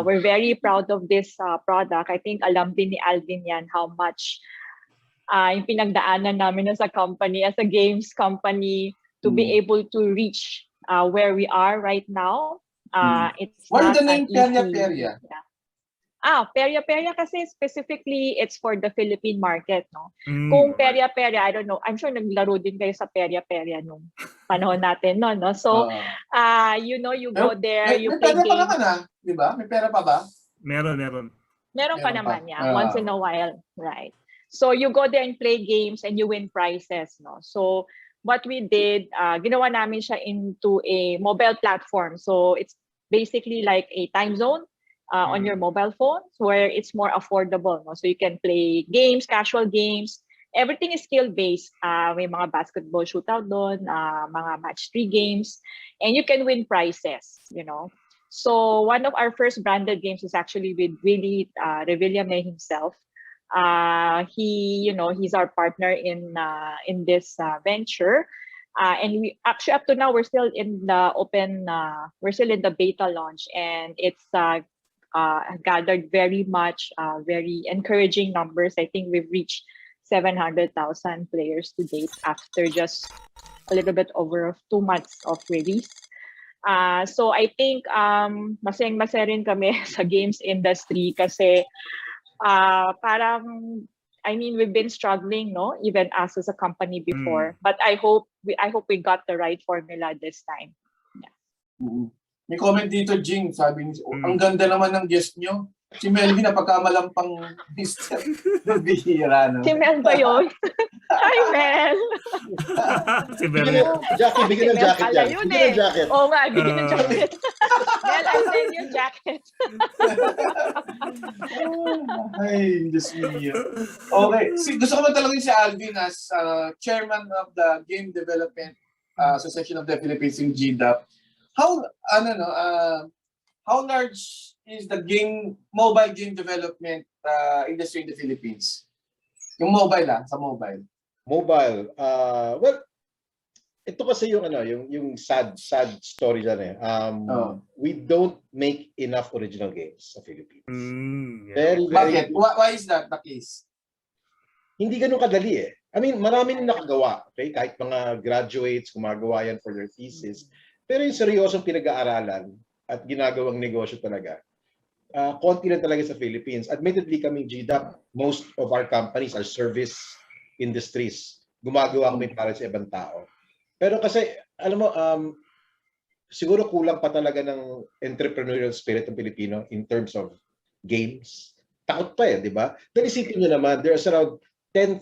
We're very proud of this product. I think alam din ni Alvin yan how much yung pinagdaanan namin as a company, as a games company, to be able to reach where we are right now. It's What not is the name an Perya easy- Perya? Yeah. Perya Perya kasi specifically it's for the Philippine market, no? Kung Perya Perya, I don't know, I'm sure naglaro din kayo sa Perya Perya nung panahon natin, no? So, you go there, you May play pera pa games. naman di ba? May pera pa ba? Meron. Meron Meron pa pa. naman, yeah. Once in a while, right? So you go there and play games and you win prizes, no? So what we did, ginawa namin siya into a mobile platform. So it's basically like a time zone on your mobile phone where it's more affordable, no? So you can play games, casual games. Everything is skill-based. May mga basketball shootout doon, mga match-3 games, and you can win prizes, So one of our first branded games is actually with Willie Revillame himself. He's our partner in this venture, and we actually up to now we're still in the we're still in the beta launch, and it's gathered very encouraging numbers. I think we've reached 700,000 players to date after just a little bit over 2 months of release. So I think masayang-masaya rin kami sa games industry kasi parang, I mean, we've been struggling, no, even us as a company before. But I hope we got the right formula this time. Yeah. May comment dito, Jing, sabi niya, ang ganda naman ng guest nyo. Si Melvin na pagkamalampang Mr. Bihira, no? Si Mel ba yun? Hi, Mel! Si Perya. Jackie, bigyan ng Mel jacket pala yan. yun Bigyan ng jacket. Oo nga, bigyan ng jacket. Mel, I send you jacket. Ay, Diyos niyo. Okay. Gusto ko man talaga si Alvin as chairman of the Game Development Association of the Philippines in GDAP. How large is the mobile game development industry in the Philippines? Yung mobile sa mobile. Mobile. Well, ito kasi yung sad story dyan eh. We don't make enough original games sa Philippines. Very, Bakit? Why is that the case? Hindi ganun kadali eh. I mean, marami nang nakagawa. Okay? Kahit mga graduates, gumagawa yan for their thesis. Pero yung seryosong pinag-aaralan at ginagawang negosyo talaga, konti lang talaga sa Philippines. Admittedly, kaming GDAP, most of our companies are service industries. Gumagawa kami para sa ibang tao. Pero kasi, alam mo, siguro kulang pa talaga ng entrepreneurial spirit ng Pilipino in terms of games. Takot pa di ba? Then isipin nyo naman, there's around 10,000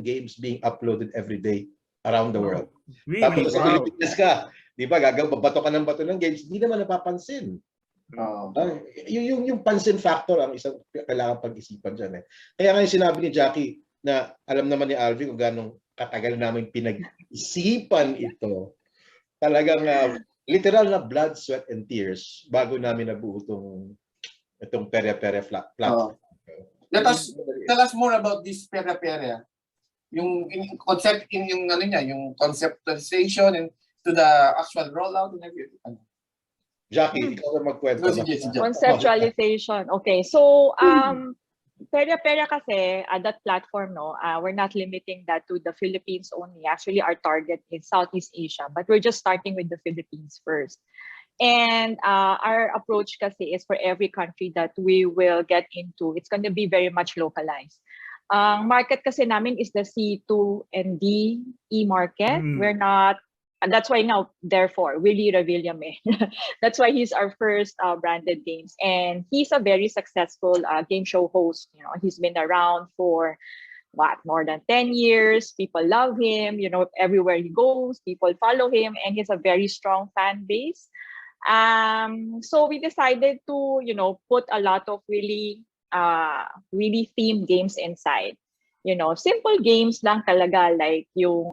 games being uploaded every day around the world. Really? Tapos sa Pilipinas ka, di ba, babato ka ng bato ng games, hindi naman napapansin. Yung pansin factor ang isang kailangan pag-isipan dyan eh. Kaya nga yung sinabi ni Jackie na alam naman ni Alvin kung gano'ng katagal namin pinag-isipan ito. Talagang literal na blood, sweat, and tears bago namin nabuo itong Perya Perya platform. Tell us more about this Perya Perya. Yung concept, yung conceptualization and to the actual rollout and everything. Jackie, ikaw na magkwento. Conceptualization. Okay. So, Perya Perya kasi, that platform, we're not limiting that to the Philippines only. Actually, our target is Southeast Asia, but we're just starting with the Philippines first. And our approach kasi is for every country that we will get into, it's going to be very much localized. Market kasi namin is the C2 and D market. We're not, and that's why now, therefore, Willie Revillame. That's why he's our first branded games. And he's a very successful game show host. He's been around for more than 10 years. People love him, you know, everywhere he goes, people follow him, and he's a very strong fan base. So we decided to, you know, put a lot of really themed games inside. You know, simple games lang talaga, like yung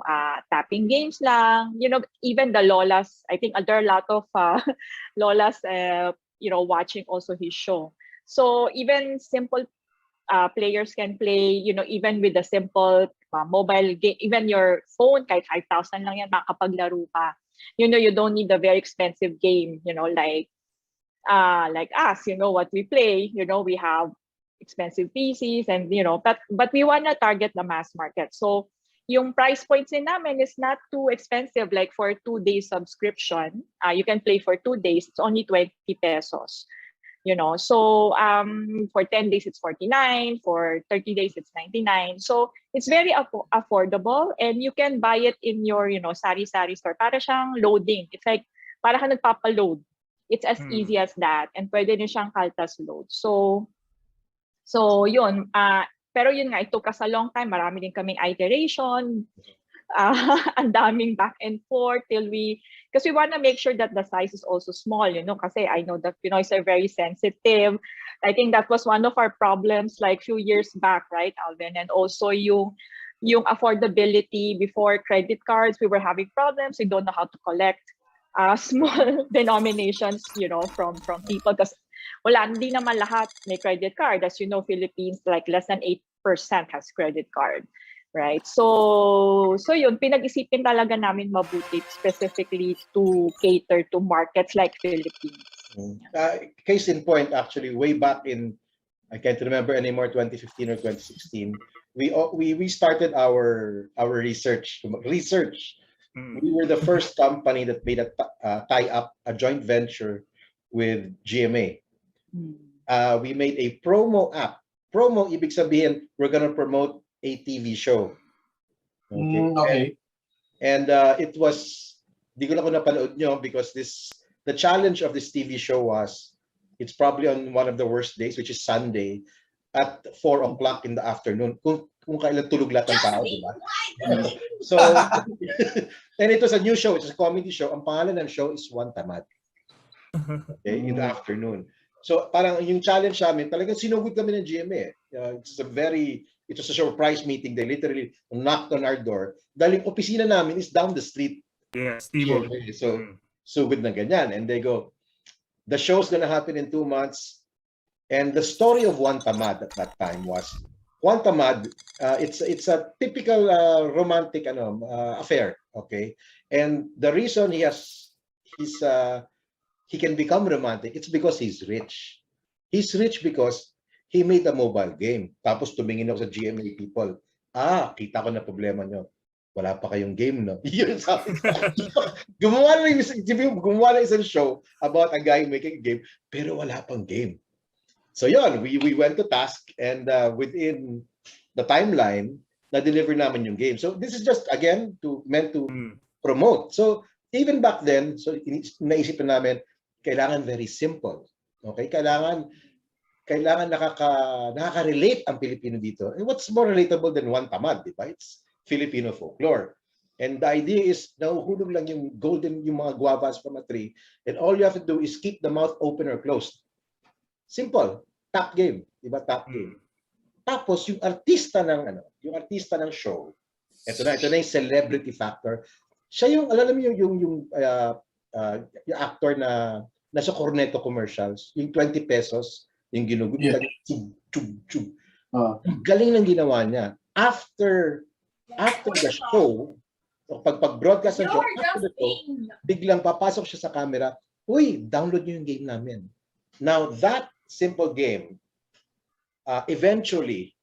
tapping games lang. You know, even the lolas, I think there are a lot of lolas, you know, watching also his show. So even simple players can play, you know, even with the simple mobile game, even your phone, kahit 5,000 lang yan, makapaglaro ka. You know, you don't need a very expensive game, you know, like us, you know, what we play, you know, we have expensive PCs and, you know, but we want to target the mass market. So yung price points din namin is not too expensive. Like for 2 days subscription, you can play for 2 days, it's only 20 pesos. You know, so for 10 days it's 49, for 30 days it's 99. So it's very affordable, and you can buy it in your, you know, sari-sari store. Para siyang loading. It's like para ka nagpapa-load. It's as easy as that, and pwede din siyang kaltas load. So yun. Pero yun nga, it took us a long time. Marami din kaming iteration. Ang daming back and forth because we want to make sure that the size is also small, you know, kasi I know that Pinoys are very sensitive. I think that was one of our problems like few years back, right, Alvin? And also yung affordability. Before credit cards, we were having problems. We don't know how to collect small denominations, you know, from people, because hindi naman lahat may credit card. As you know, Philippines, like less than 8% has credit card. Right. So yun, pinag-isipin talaga namin mabuti, specifically to cater to markets like Philippines. Case in point, actually, way back in, I can't remember anymore, 2015 or 2016, we started our research. We were the first company that made a tie-up, a joint venture with GMA. We made a promo app. Promo, ibig sabihin, we're gonna promote a TV show. Okay. And it was, di ko na kung napanood nyo, because the challenge of this TV show was, it's probably on one of the worst days, which is Sunday, at 4 o'clock in the afternoon. Kung kailan tulog lahat ng tao, di ba? So, and it was a new show. It was a comedy show. Ang pangalan ng show is One Tamad. Okay, in the afternoon. So, parang yung challenge namin, talagang sinugod kami ng GMA. It was a surprise meeting. They literally knocked on our door. Dahil yung opisina namin is down the street. Yeah, Steve. So good na ganyan. And they go, the show's gonna happen in 2 months. And the story of One Tamad at that time was, One Tamad, it's a typical romantic affair. Okay, and the reason he can become romantic, it's because he's rich. He's rich because he made a mobile game. Tapos tumingin ako sa GMA people. Kita ko na problema nyo. Wala pa kayong game, no? Yun sabi. Gumawa na isang show about a guy making a game, pero wala pang game. So yun, we went to task, and within the timeline, na-deliver namin yung game. So this is just, again, meant to promote. So even back then, so naisipan namin, kailangan very simple. Okay? Kailangan nakaka-relate ang Pilipino dito. And what's more relatable than One Tamad, di ba? It's Filipino folklore. And the idea is, nahuhulog lang yung mga guavas from a tree, and all you have to do is keep the mouth open or closed. Simple. Tap game. Di ba? Tap game. Tapos, yung artista ng show, ito na yung celebrity factor. Siya yung, alam mo yung actor na nasa Cornetto commercials, yung 20 pesos, yung ginugulo, chug. Galing ng ginawa niya. After the show, pag-broadcast ng show, after the show, biglang papasok siya sa camera, download niyo yung game namin. Now, that simple game eventually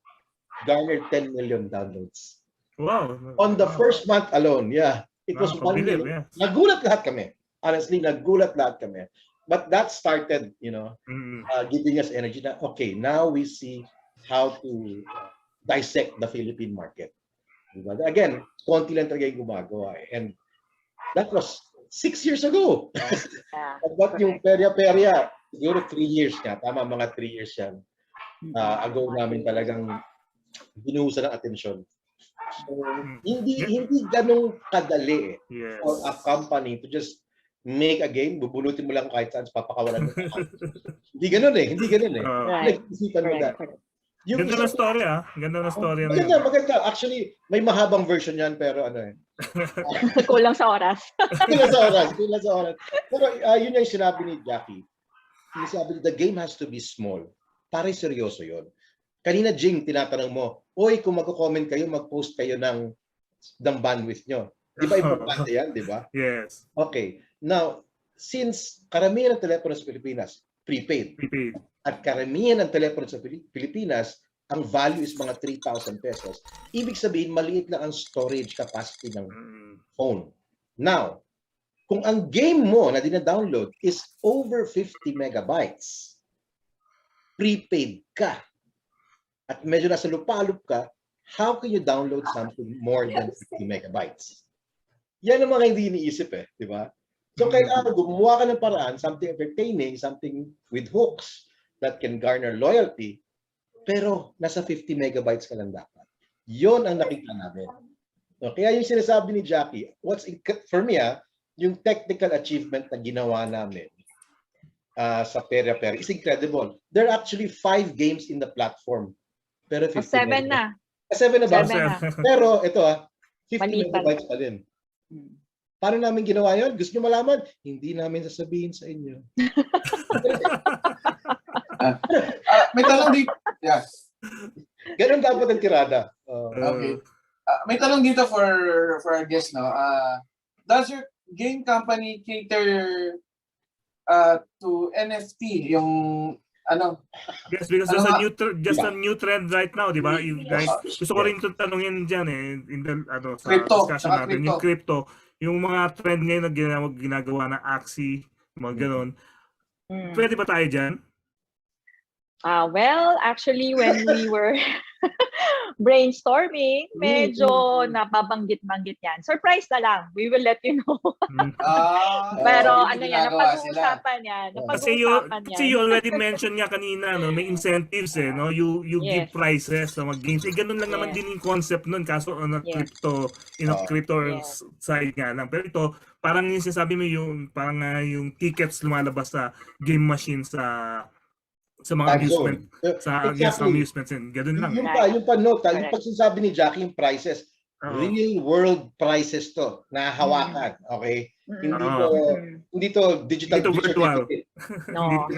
garnered 10 million downloads. Wow. On the first month alone, yeah. It was 1 million. Yeah. Nagulat lahat kami. Honestly, nagulat lahat kami. But that started, giving us energy na, okay, now we see how to dissect the Philippine market. Again, konti lang talaga yung gumagawa. And that was 6 years ago. But yung Perya Perya, siguro 3 years nga. Tama, mga 3 years yan. Ago namin talagang binuhusan ng atensyon. So, hindi ganun kadali for a company to just make a game, bubulutin mo lang kahit saan, papakawalan mo. Hindi ganun eh. Right. Nag-isipan mo na. Ganda na story Ganda na story na yun. Maganda. Actually, may mahabang version yan pero ano eh. Kulang sa oras. Kulang sa oras. Pero yun yung sinabi ni Jackie. Sinabi, the game has to be small. Pare, seryoso yun. Kanina, Jing, tinatanong mo, oy, kung magko-comment kayo, mag-post kayo ng bandwidth nyo. Di ba importante yan, di ba? Yes. Okay. Now, since karamihan ng telepono sa Pilipinas, prepaid. At karamihan ng telepono sa Pilipinas, ang value is mga 3,000 pesos. Ibig sabihin, maliit lang ang storage capacity ng phone. Now, kung ang game mo na dina-download is over 50 megabytes, prepaid ka, at medyo nasa lupalop ka, how can you download something more than 50 megabytes? Yan ang mga hindi iniisip di ba? So kailangan gumawa ka ng paraan, something entertaining, something with hooks that can garner loyalty, pero nasa 50 megabytes ka lang dapat. Yon ang nakita namin. So, kaya yung sinasabi ni Jackie, for me yung technical achievement na ginawa namin sa Perya Perya is incredible. There are actually 5 games in the platform. Pero 50 7 na. 7 na ba? 7 na. Pero ito 50 Maliban. megabytes pa din. Paano namin ginawa yun? Gusto nyo malaman? Hindi namin sasabihin sa inyo. May tanong dito. Yeah. Ganun dapat ang tirada. Okay. May tanong dito for our guest, no? Does your game company cater to NFT? Yung ano? Yes, because there's a new trend right now, di ba? You guys, gusto ko rin tanungin dyan in the sa crypto, discussion natin, yung crypto, yung mga trend ngayon na ginagawa na Axie, mga ganon. Pwede ba tayo dyan? Well, actually, when we were brainstorming, medyo nababanggit-banggit yan. Surprise na lang. We will let you know. Pero ano yan, napag-uusapan yan. Kasi you already mentioned nga kanina, no, may incentives no? You give prizes sa mga games. Ganun lang naman din yung concept nun. Kaso crypto, crypto side nga lang. Pero ito, parang yung sinasabi mo yung tickets lumalabas sa game machine sa mga amusement, amusements and ganun lang. Yung pa note, yung pagsasabi ni Jackie yung prices, real world prices to, nahahawakan, okay? Hindi to digital. Hindi to virtual. No.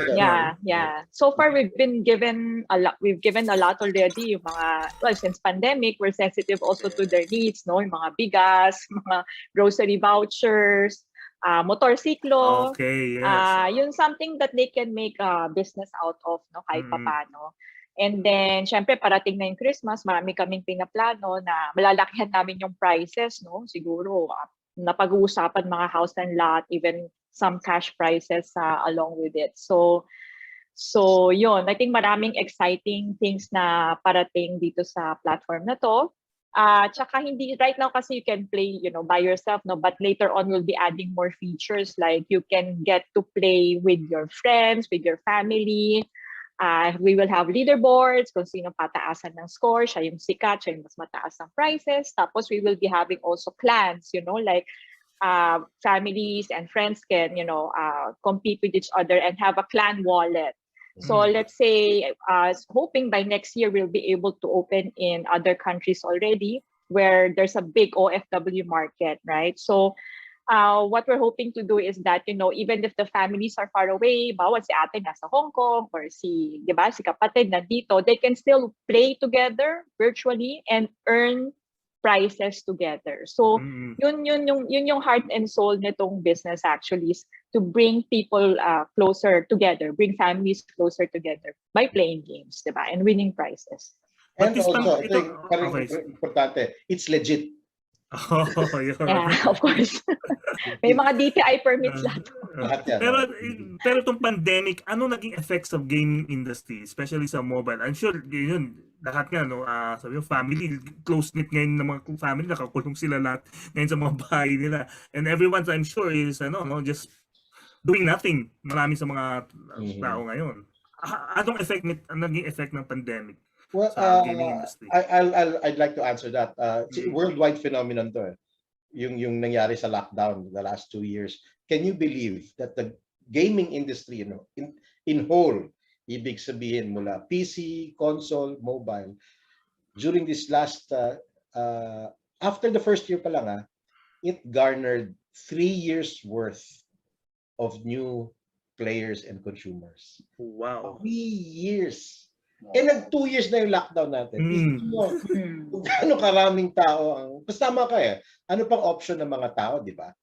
Yeah. So far we've given a lot already, yung mga, since pandemic, we're sensitive also to their needs, no? Yung mga bigas, mga grocery vouchers, motorsiklo. Okay, yes. Yun something that they can make a business out of, no, kahit papano. And then, syempre, parating na yung Christmas, marami kaming pinaplano na malalakihan namin yung prices, no? Siguro, napag-uusapan mga house and lot, even some cash prices along with it. So yun, I think maraming exciting things na parating dito sa platform na to. Tsaka hindi right now kasi you can play, by yourself, no, but later on we'll be adding more features like you can get to play with your friends, with your family. We will have leaderboards kung sino pataasan ng score, siya yung sikat, siya yung mas mataas ng prizes. Tapos we will be having also clans, like families and friends can, compete with each other and have a clan wallet. So let's say, hoping by next year we'll be able to open in other countries already where there's a big OFW market, right? So what we're hoping to do is that, even if the families are far away, bawat si ate nasa Hong Kong or si kapatid nandito, they can still play together virtually and earn prizes together. So yun yung heart and soul nitong business actually, is to bring people closer together, bring families closer together by playing games, diba? And winning prizes. And also, I think importante, it's legit. Yeah, of course. May mga DTI permits lahat. Pero itong pandemic, ano naging effects of gaming industry, especially sa mobile? I'm sure yun, lahat nga, no, sabi yung family, close-knit ngayon ng mga family, nakakulong sila lahat ngayon sa mga bahay nila. And everyone, I'm sure, is just doing nothing. Marami sa mga tao ngayon. Anong naging effect ng pandemic Well, sa gaming industry? I'd like to answer that. It's a worldwide phenomenon to. Yung nangyari sa lockdown the last 2 years. Can you believe that the gaming industry, in whole, ibig sabihin mula PC, console, mobile, during this last after the first year pa lang, it garnered 3 years worth of new players and consumers. Wow. 3 years. Nag 2 years na yung lockdown natin. Isipin mo, kung gaano karaming tao ang... Basta tama ka ano pang option ng mga tao, di ba?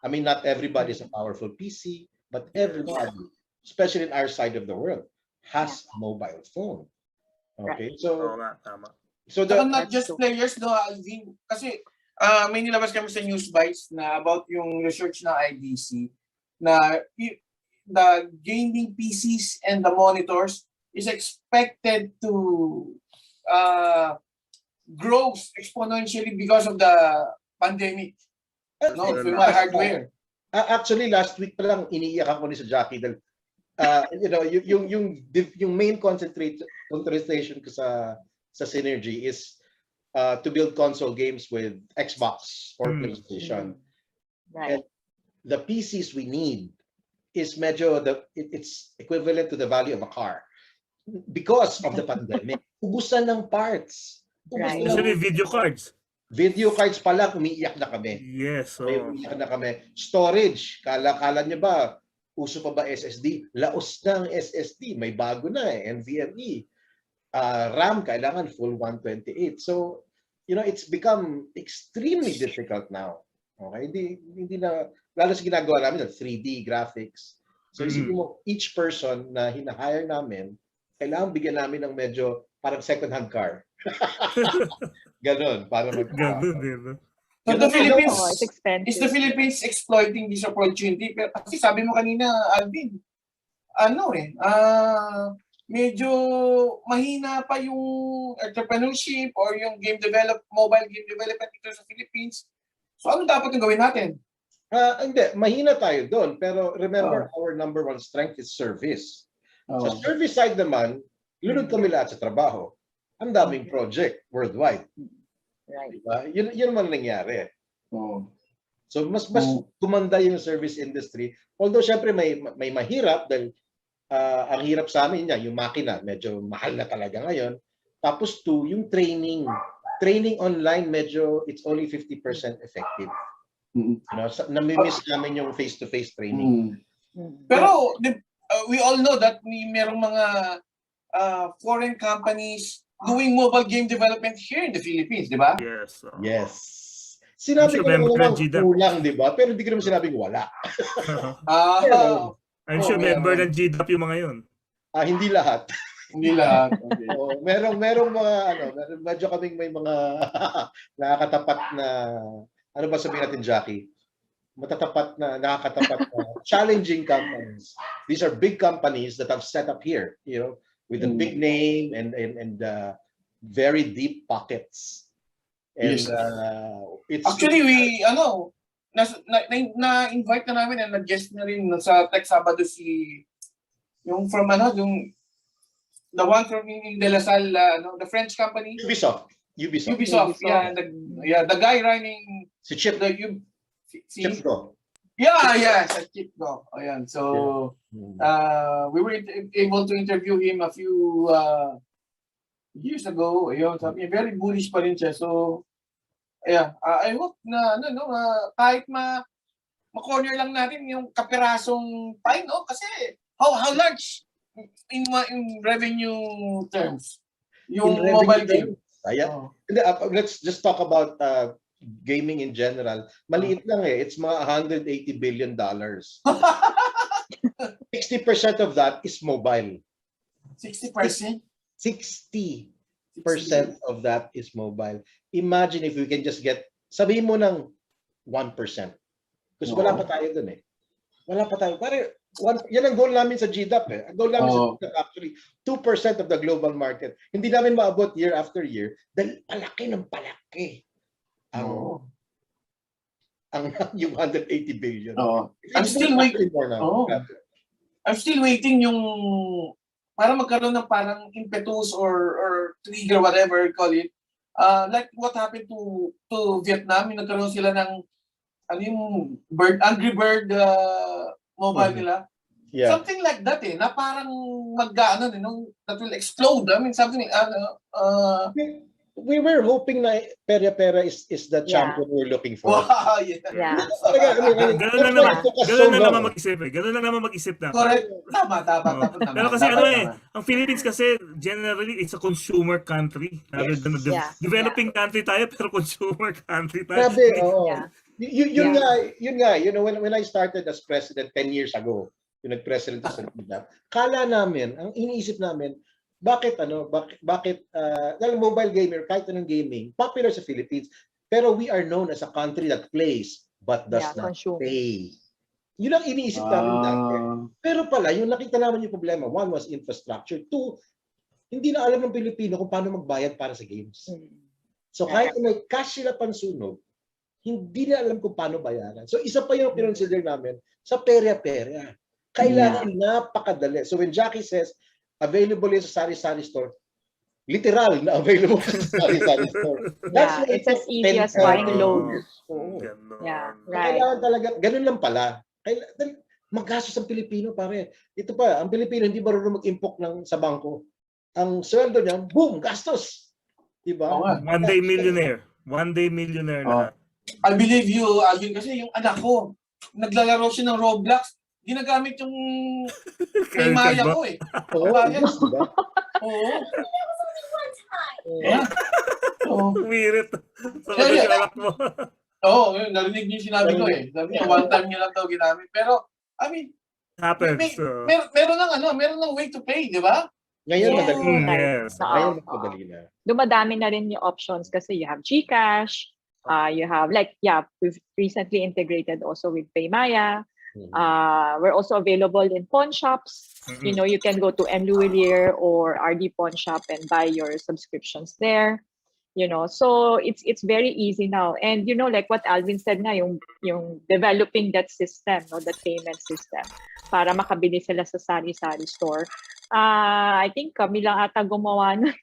I mean, not everybody is a powerful PC, but everybody, especially in our side of the world, has a mobile phone. Okay? So, tama. So not just players, no, Alvin. Kasi may nilabas kami sa Newsbytes na about yung research ng IDC na the gaming PCs and the monitors is expected to grow exponentially because of the pandemic. No, with my hardware. Actually, last week pa lang iniiyak ako ni sa Jackie dahil yung main concentration ko sa Synergy is to build console games with Xbox or PlayStation. Right. And the PCs we need is medyo it's equivalent to the value of a car because of the pandemic. Ubusan ng parts. Right. Especially video cards. Video cards pa lang, umiiyak na kami. Yes. Umiiyak na kami. Storage, kala niyo ba, uso pa ba SSD? Laos na ang SSD. May bago na NVMe. RAM, kailangan full 128. So, it's become extremely difficult now. Okay? Hindi na, lalo sa ginagawa namin, 3D graphics. So, isipin mo, each person na hinahire namin, kailangan bigyan namin ng medyo parang second-hand car. Ganon, para Ganon. So the Philippines, it's expensive. is the Philippines exploiting this opportunity? Pero kasi sabi mo kanina, Alvin, medyo mahina pa yung entrepreneurship or yung mobile game development dito sa Philippines. So ano dapat yung gawin natin? Hindi, mahina tayo doon. Pero remember, our number one strength is service. Sa service side naman, lunod kami lahat sa trabaho. Ang daming project worldwide. Right. Diba? Yun naman nangyari. So mas kumanda yung service industry. Although syempre may mahirap dahil ang hirap sa amin yung makina, medyo mahal na talaga ngayon. Tapos yung training online, medyo it's only 50% effective. Nami-miss namin yung face-to-face training. Pero we all know that merong mga foreign companies doing mobile game development here in the Philippines, di ba? Yes. Yes. Sinabi ko naman kulang, di ba? Pero hindi ko naman sinabing wala. I'm sure member ng GDAP yung mga yun. Hindi lahat. Hindi lahat. Okay. Merong mga medyo kaming may mga nakakatapat na sabihin natin, Jackie? Nakakatapat na challenging companies. These are big companies that have set up here, with a big name and very deep pockets. And Yes. it's Actually, na-invite na namin and nag-guest na rin sa TechSabado yung from the one from De La Salle, the French company. Ubisoft. Yeah, the guy running Chip. Chip Go. Yeah, sa Chip Go. Ayan. So, we were able to interview him a few years ago. Ayun, sabi niya, very bullish pa rin siya. So, I hope na kahit ma-corner lang natin yung kapirasong pie, no? Kasi how large in revenue terms yung mobile game? Let's just talk about gaming in general. Maliit lang It's mga $180 billion. 60% of that is mobile. 60%? 60% of that is mobile. Imagine if we can just get, sabihin mo ng 1%. Kasi wala pa tayo dun Wala pa tayo. Yan ang goal namin sa GDAP Ang goal namin sa GDAP actually, 2% of the global market. Hindi namin maabot year after year dahil palaki ng palaki. Yung 180 billion. I'm still waiting. I'm still waiting yung para magkaroon ng parang impetus or trigger, whatever you call it. Like what happened to Vietnam, yung nagkaroon sila ng ano yung Angry Bird mobile nila. Yeah. Something like that na parang that will explode. I mean, something we were hoping na Perya Perya is the champion we're looking for. wow, yeah. Ganun lang naman mag-isip Ganun lang naman mag-isip na. Correct. Tama. Pero kasi ang Philippines kasi generally it's a consumer country. Developing country tayo pero consumer country tayo. Grabe, Yun nga, when I started as president 10 years ago, yung nag-president sa GDAP, kala namin, ang iniisip namin, bakit mobile gamer, kahit anong gaming, popular sa Philippines, pero we are known as a country that plays but does not pay. Yun ang iniisip namin dati. Pero pala, yung nakita namin yung problema, one was infrastructure, two, hindi na alam ng Pilipino kung paano magbayad para sa games. So kahit may cash sila pansunog, hindi na alam kung paano bayaran. So isa pa yung kinonsider namin sa Perya Perya. Kailangan napakadali. So when Jackie says, available yun sa sari-sari store, literal na available sa sari-sari store. That's it's as easy as buying loads. Yeah, right. Kailangan talaga, ganun lang pala. Maggastos ang Pilipino, pare. Ito pa, ang Pilipino hindi marunong mag-impok sa bangko. Ang sweldo niya, boom, gastos. Diba? One day millionaire na. I believe you, Alvin, kasi yung anak ko, naglalaro siya ng Roblox, ginagamit yung kay Maya ko Diba? Umirit. Narinig niyo yung sinabi ko Sabi niya, one time niya lang daw ginamit. Pero, I mean, happens. Meron ng way to pay, di ba? Ngayon, madali na. Yes. Ngayon, madali na. Dumadami na rin yung options kasi you have GCash, you have we've recently integrated also with Paymaya. We're also available in pawn shops. You can go to Enluilier or RD Pawn Shop and buy your subscriptions there. So it's very easy now. And like what Alvin said nga, yung developing that system, that payment system, para makabili sila sa sari-sari store. I think kami lang ata gumawa na.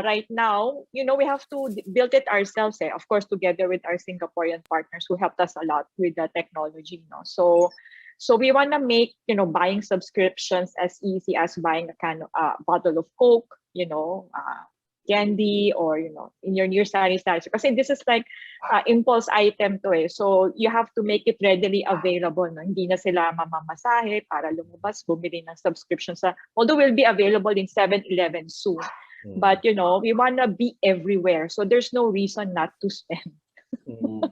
Right now, we have to build it ourselves, of course, together with our Singaporean partners who helped us a lot with the technology. So we want to make, buying subscriptions as easy as buying a bottle of Coke, candy, or, in your near sari-sari. Kasi this is like impulse item to So you have to make it readily available. Hindi na sila mamamasahe para lumabas, bumili ng subscription although will be available in 7-Eleven soon. But we wanna be everywhere, so there's no reason not to spend. If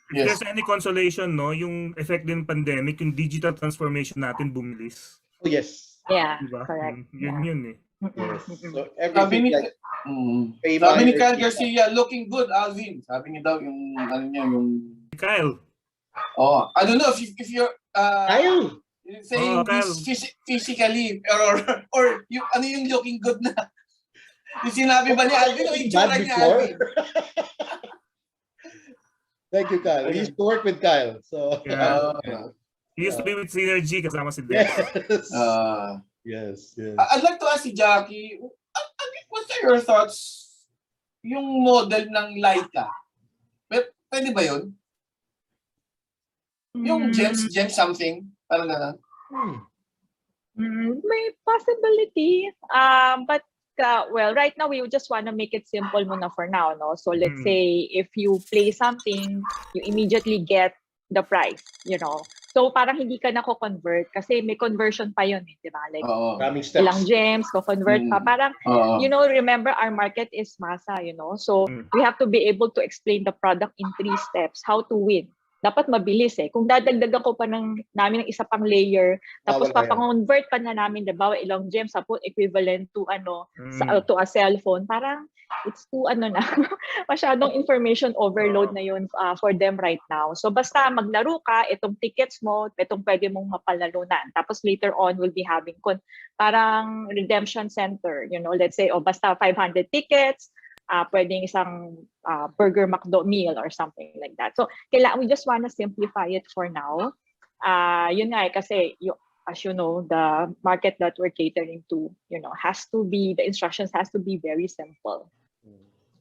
there's any consolation, yung effect din pandemic, yung digital transformation natin bumilis. Oh yes. Yeah, diba? correct. Yun Yes. So Sabi ni Kyle Garcia, looking good, Alvin. Sabi niya daw yung Kyle. I don't know if you're Kyle. Saying this physically or yung looking good na. Yung sinabi ba ni Alvin o yung tsura ni Alvin? Thank you, Kyle. He used to work with Kyle. So he used to be with Synergy kasama si Dave. Yes. I'd like to ask si Jackie, what are your thoughts yung model ng Laika? Pwede ba yun? Yung gems something? Parang gano'n. May possibility. But right now we just want to make it simple muna for now, no? So let's say if you play something, you immediately get the price, So parang hindi ka nako-convert kasi may conversion pa yun, di ba? Like ilang gems, ko-convert pa. Parang, remember our market is masa, So we have to be able to explain the product in 3 steps, how to win. Dapat mabilis Kung dadagdagan ko pa namin ng isa pang layer, tapos papang-convert pa na namin, diba, ilang gems, equivalent to to a cellphone, parang it's too masyadong information overload na yun for them right now. So basta maglaro ka, itong tickets mo, itong pwede mong mapalalunan. Tapos later on, we'll be having parang redemption center, let's say, basta 500 tickets, pwedeng isang burger McDo meal or something like that. So we just want to simplify it for now. Yun nga kasi as you know, the market that we're catering to, the instructions has to be very simple.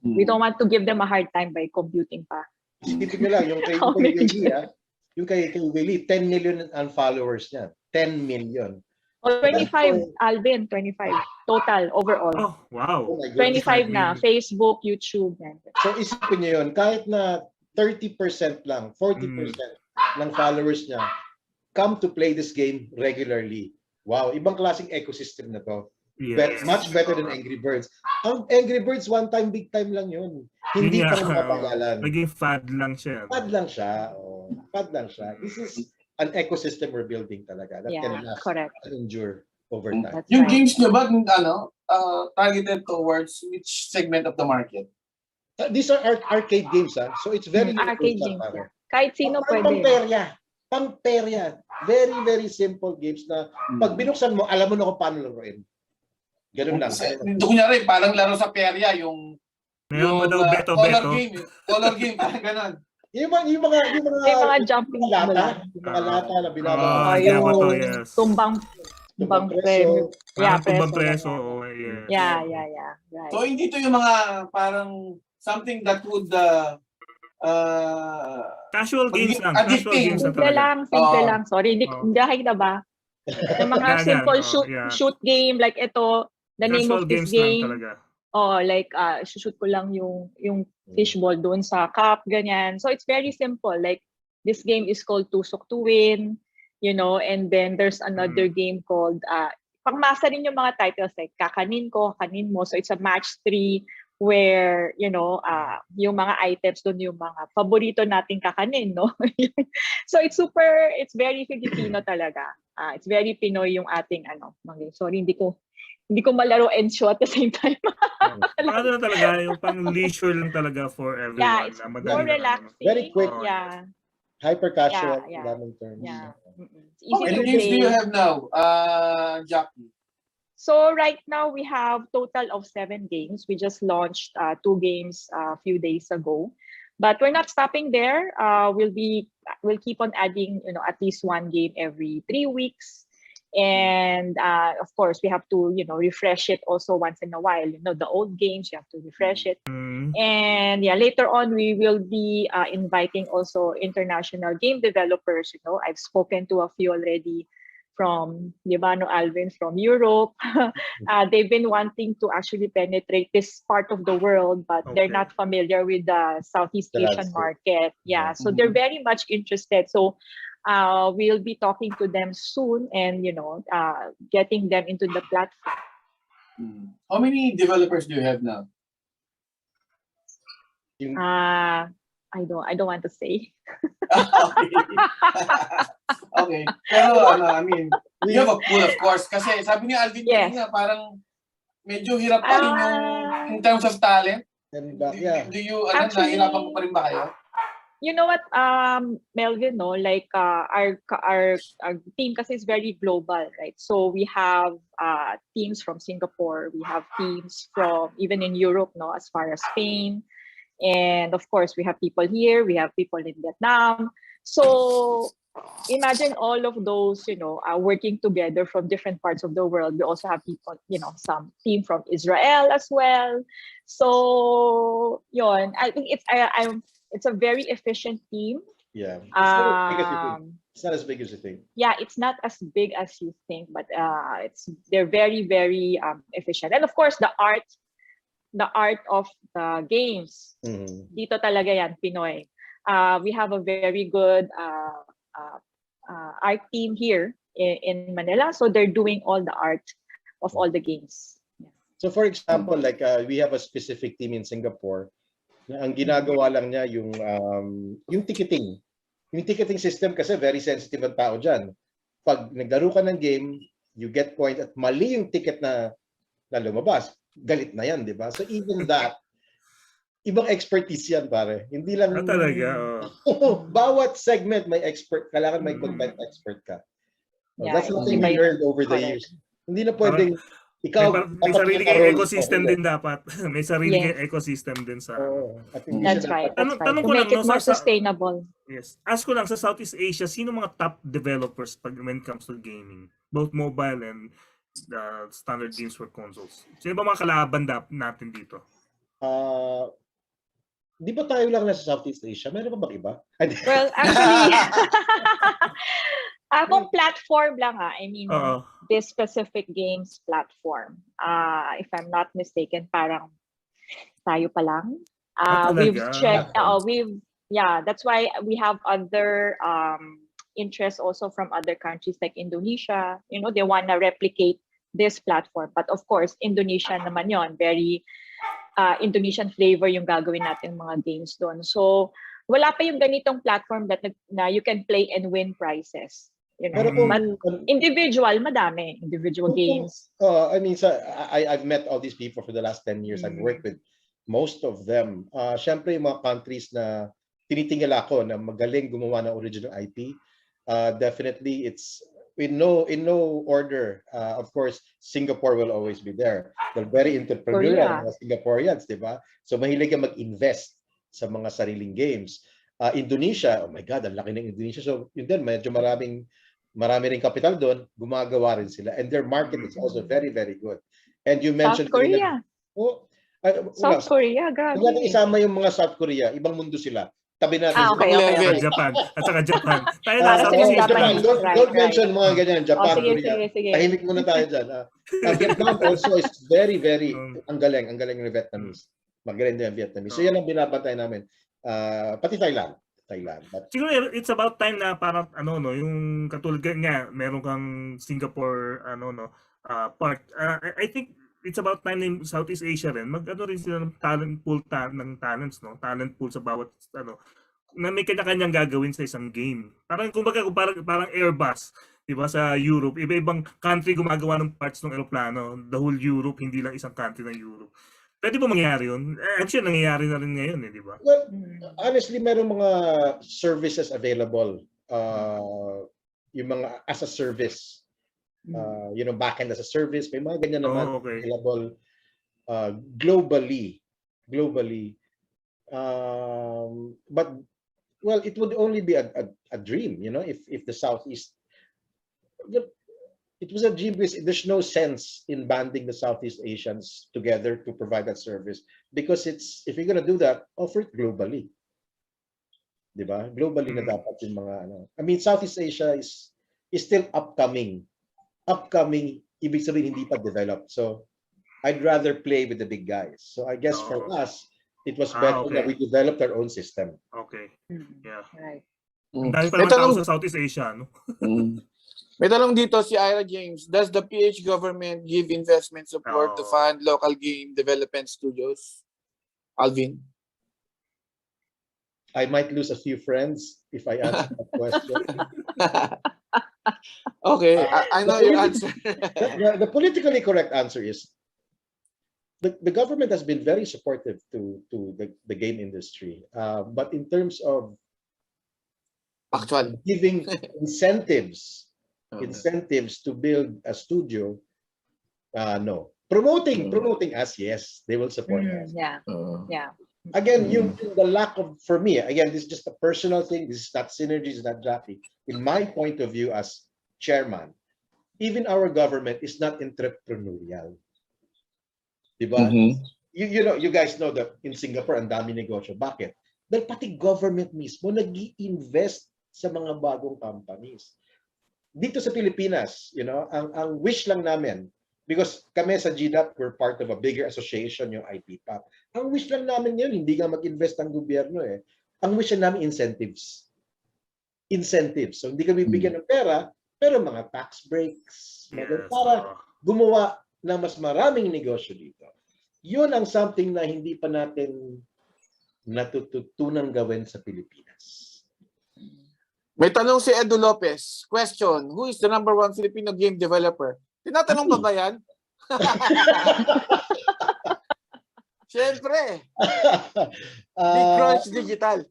We don't want to give them a hard time by computing pa. Isipin nyo lang, yung kay Willie, yung kay Willie, 10 million ang followers niya. 10 million. Oh, 25, Alvin, 25 total overall. Oh, wow. Oh my goodness. 25 na, Facebook, YouTube. So isipin nyo yun, kahit na 30% lang, 40% ng followers niya come to play this game regularly. Wow, ibang klaseng ecosystem na to. Yes. Much better than Angry Birds. Ang Angry Birds, one time, big time lang yun. Hindi pa rin mapagalan. Naging fad lang siya. Fad lang siya. Oh, fad lang siya. This is an ecosystem we're building talaga that can last and endure over time. That's Yung right. games nyo ba, targeted towards which segment of the market? These are arcade games, so it's very Arcade games, universal, yeah. Kahit sino pwede. Pang-perya. Very, very simple games na pag binuksan mo, alam mo na kung paano laruin. Ganun lang. Kunyari, parang laro sa Perya, yung beto. Color game, parang ganon. Yung mga jumping lata, yung mga lata na binababa. Yes. Tumbang preso. Tumbang preso. Yeah. Right. So hindi to yung mga parang something that would casual games lang. Simple lang. Sorry, hindi kita ba? Yung mga simple shoot game like ito, the name of this game. Oh, like shoot ko lang yung fishball doon sa cup, ganyan. So it's very simple. Like this game is called Tusok to Win, and then there's another game called pangmasa rin yung mga titles like kakanin ko, kanin mo. So it's a match 3 where yung mga items doon yung mga paborito nating kakanin, no? So it's very Filipino talaga. It's very Pinoy yung ating sorry, hindi ko malaro and show at the same time. Ano na talaga, yung pang leisure lang talaga for everyone. Yeah, it's more relaxing. Very quick. Yeah. Hyper casual. Yeah. Terms. Yeah. How many games do you have now, Jackie? So right now we have total of 7 games. We just launched 2 games a few days ago, but we're not stopping there. We'll keep on adding, at least 1 game every 3 weeks. And of course, we have to, refresh it also once in a while. The old games, you have to refresh it. And later on, we will be inviting also international game developers. I've spoken to a few already from Alvin from Europe. They've been wanting to actually penetrate this part of the world, but they're not familiar with the Southeast Asian market. Yeah, so they're very much interested. So we'll be talking to them soon and, getting them into the platform. How many developers do you have now? I don't want to say. Okay. Pero you have a pool of course. Kasi sabi ni Alvin kanina, parang medyo hirap pa rin yung in terms of talent. Do you, nahirapan pa rin ba kayo? You know what, Melvin, no? Like our team kasi is very global, right? So we have teams from Singapore, we have teams from even in Europe, no, as far as Spain, and of course we have people here, we have people in Vietnam. So imagine all of those, working together from different parts of the world. We also have people, some team from Israel as well. So yon, I think it's a very efficient team. Yeah. It's not as big as you think. Yeah, it's not as big as you think, but they're very, very efficient. And of course, the art of the games. Dito talaga yan, Pinoy. We have a very good art team here in Manila, so they're doing all the art of all the games. Yeah. So for example, like we have a specific team in Singapore. Ang ginagawa lang niya yung ticketing. Yung ticketing system kasi very sensitive ang tao dyan. Pag naglaro ka ng game, you get point at mali yung ticket na lumabas. Galit na yan, di ba? So even that, ibang expertise yan, pare. Hindi lang... talaga, bawat segment may expert. Kailangan may content expert ka. Yeah, that's something we learned over the years. Hindi na pwedeng... May sariling ecosystem din dapat. May sariling ecosystem din sa... That's right. Tanong to ko make lang, it more sustainable. Yes. Ask ko lang, sa Southeast Asia, sino mga top developers when it comes to gaming? both mobile and standard games for consoles. Sino ba mga kalaban natin dito? Di ba tayo lang nasa Southeast Asia? Meron pa bang iba? Well, actually, akong platform lang I mean, this specific games platform. If I'm not mistaken, parang tayo pa lang. We've checked, that's why we have other interests also from other countries like Indonesia. You know, they want to replicate this platform. But of course, Indonesia naman yon, very Indonesian flavor yung gagawin natin mga games doon. So, wala pa yung ganitong platform that na you can play and win prizes. You know? But individual, madami. Individual games. I mean, I've met all these people for the last 10 years. I've worked with most of them. Siyempre, yung mga countries na tinitingala ko na magaling gumawa ng original IP, definitely it's in no order. Of course, Singapore will always be there. They're very entrepreneurial, mga Singaporeans, di ba? So mahilig ka mag-invest sa mga sariling games. Indonesia, oh my God, ang laki ng Indonesia. So yun din, medyo marami rin capital doon, gumagawa rin sila. And their market is also very, very good. And you mentioned South Korea. South Korea, grabe. Kung natin isama yung mga South Korea, ibang mundo sila. Tabi natin. Okay. Japan. At saka Japan. Tayo Para sa Japan. Don't mention mga ganyan. Japan, Korea. Sige. Tahimik muna tayo dyan. Vietnam also is very, very, ang galing ng Vietnamese. Magaling din ang Vietnamese. So yan ang binabantay namin. Pati Thailand. But, siguro it's about time na parang yung katulad nga, meron kang Singapore, part. I think it's about time na Southeast Asia rin, rin sila ng talent pool ng talents, no? Talent pool sa bawat, na may kanya-kanyang gagawin sa isang game. Parang, kumbaga, parang Airbus, di ba, sa Europe. Iba-ibang country gumagawa ng parts ng aeroplano. The whole Europe, hindi lang isang country ng Europe. Pwede ba mangyari yun? Actually, nangyayari na rin ngayon, di ba? Well, honestly, meron mga services available. Yung mga as a service. Backend as a service, may mga ganyan naman available globally. But well, it would only be a dream, if the Southeast. It was a dream because there's no sense in banding the Southeast Asians together to provide that service, because if you're gonna do that, offer it globally. Diba? Globally na dapat yung mga I mean, Southeast Asia is still upcoming, ibig sabihin hindi pa developed. So I'd rather play with the big guys. So I guess for us, it was better that we developed our own system. Okay. Yeah. Right. Dahil pa naman tao sa Southeast Asia, no? May tanong dito si Ira James. Does the PH government give investment support to fund local game development studios? Alvin? I might lose a few friends if I answer that question. Okay, I know your answer. The politically correct answer is the government has been very supportive to the game industry, but in terms of actually giving incentives to build a studio, no. Promoting us, yes, they will support us. Yeah. Again, the lack of, for me, again, this is just a personal thing. This is not synergy, this is not Jackie. In my point of view as chairman, even our government is not entrepreneurial. Diba? You guys know that in Singapore, ang dami negosyo. Bakit? Dahil pati government mismo nag-i-invest sa mga bagong companies. Dito sa Pilipinas, ang wish lang namin, because kami sa GDAP, we're part of a bigger association, yung IPPAP. Ang wish lang namin yun, hindi nga mag-invest ang gobyerno eh. Ang wish lang namin, incentives. So hindi kami bigyan ng pera, pero mga tax breaks, para gumawa na mas maraming negosyo dito. Yun ang something na hindi pa natin natututunang gawin sa Pilipinas. May tanong si Edu Lopez. Question, who is the #1 Filipino game developer? Tinatanong ba yan? Siyempre. Big Crunch Digital.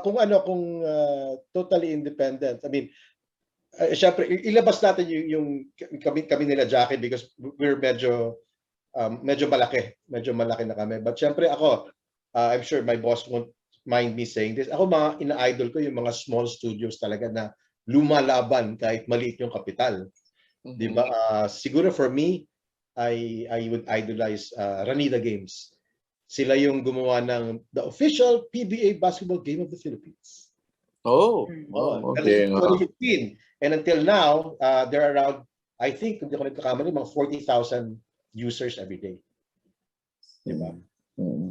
Kung totally independent, I mean, siyempre, ilabas natin yung kami nila Jackie, because we're medyo malaki na kami. But siyempre ako, I'm sure my boss won't mind me saying this. Ako mga ina-idol ko yung mga small studios talaga na lumalaban kahit maliit yung kapital. Di ba? Siguro for me, I would idolize Ranida Games. Sila yung gumawa ng the official PBA basketball game of the Philippines. Oh, okay. 2015. And until now, there are around, I think, kung di ako nagkakamali, mga 40,000 users every day. Diba?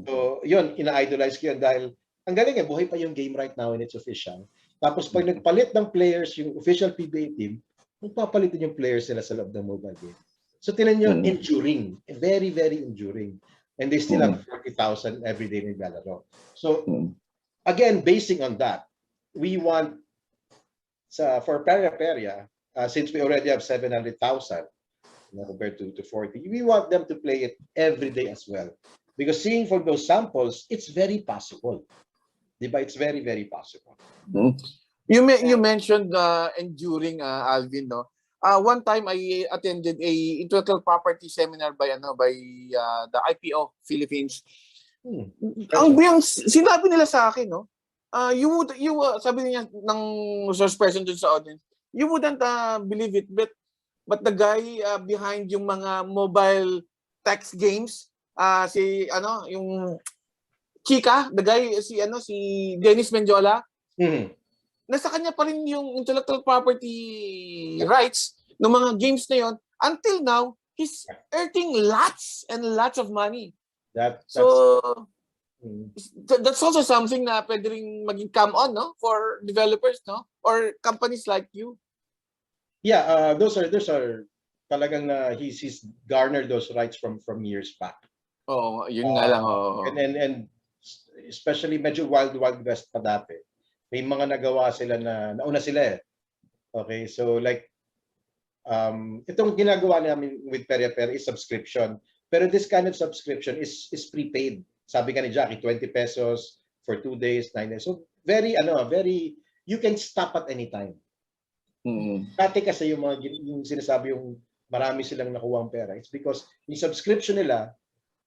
So, yun, ina-idolize ko yun dahil ang galing buhay pa yung game right now and it's official. Tapos pag nagpalit ng players yung official PBA team, magpapalitin yung players nila sa loob ng mobile game. So, tinan nyo, enduring. Very, very enduring. And they still have 40,000 every day naglalaro. So, again, basing on that, we want, for Perya Perya, since we already have 700,000 compared to 40, we want them to play it every day as well. Because seeing from those samples, it's very possible. Diba? It's very, very possible. You mentioned enduring, Alvin, no? One time I attended a intellectual property seminar by the IPO Philippines. Ang sinabi nila sa akin, no? Sabi niya ng source person dun sa audience, you wouldn't believe it, but the guy behind yung mga mobile text games, yung Chika, the guy si Dennis Menjola. Nasa kanya pa rin yung intellectual property rights ng mga games na yon. Until now, he's earning lots and lots of money. That's also something na pwede rin maging come on, no, for developers, no, or companies like you. Yeah, those are talagang he's garnered those rights from years back. Oh, yun nga lang. And especially medyo wild west pa dati. May mga nagawa sila na nauna sila . Okay, so like itong ginagawa namin with Perya Perya is subscription. Pero this kind of subscription is prepaid. Sabi nga ni Jackie, 20 pesos for 2 days, 9 days. So very you can stop at any time. Dati kasi yung sinasabi yung marami silang nakuha ang pera, it's because yung subscription nila,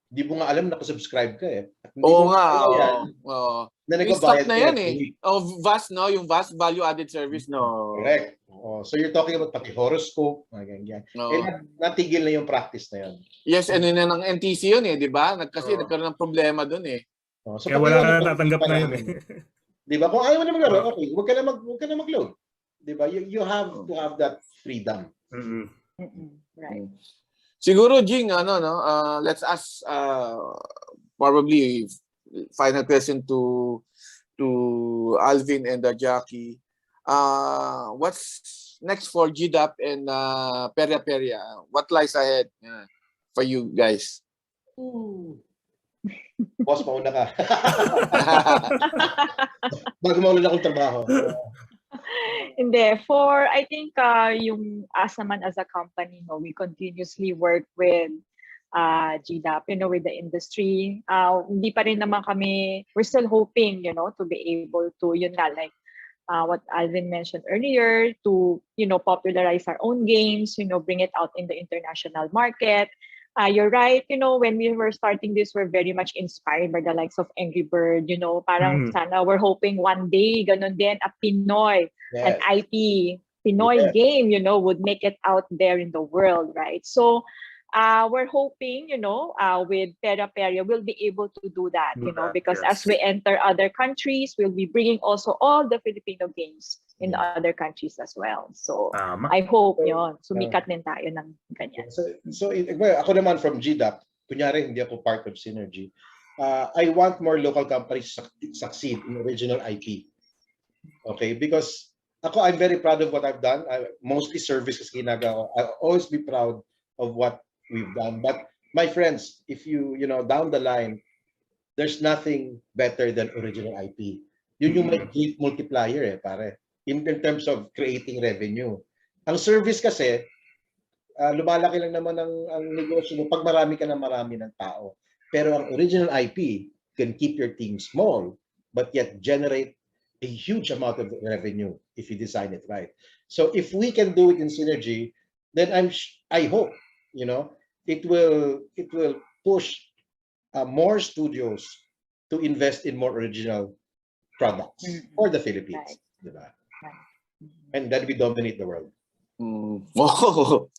di mo nga alam na subscribe ka . Oo nga. Nag-stop na yan VAS, no? Yung VAS, Value Added Service, no? Correct. So you're talking about pati horoscope, mga ganyan. Natigil na yung practice na yun. Yes, and yun ng NTC yun di ba? Kasi nagkaroon ng problema dun So kaya wala ka natatanggap na yun Di ba? Kung ayaw mo na maglaro, okay, huwag ka na mag-load. Di ba? You have to have that freedom. Right. Siguro, Jing, let's ask probably final question to Alvin and Jackie. What's next for GDAP and Perya Perya? What lies ahead for you guys? Boss, mauna ka. Bago mauna akong trabaho. Hindi. I think yung as naman as a company, we continuously work with GDAP, with the industry. Hindi pa rin naman kami, we're still hoping, to be able to, like what Alvin mentioned earlier, to, popularize our own games, bring it out in the international market. You're right, when we were starting this, we're very much inspired by the likes of Angry Bird, parang sana we're hoping one day, ganun din, a Pinoy, an IP, Pinoy game, would make it out there in the world, right? So, we're hoping, with Perya Perya, we'll be able to do that, because as we enter other countries, we'll be bringing also all the Filipino games in the other countries as well. So, I hope sumikat din tayo ng ganyan. So ako naman from GDAP, kunyari hindi ako part of Synergy, I want more local companies succeed in original IP. Okay, because I'm very proud of what I've done. Mostly service kasi ginagawa. I'll always be proud of what we've done. But my friends, if you down the line, there's nothing better than original IP. Yun yung may multiplier pare. In terms of creating revenue. Ang service kasi, lumalaki lang naman ang negosyo mo pag marami ng tao. Pero ang original IP can keep your team small, but yet generate a huge amount of revenue if you design it right. So if we can do it in Synergy, then I hope, it will push more studios to invest in more original products for the Philippines. Right. Diba? Right. And then we dominate the world. Oh,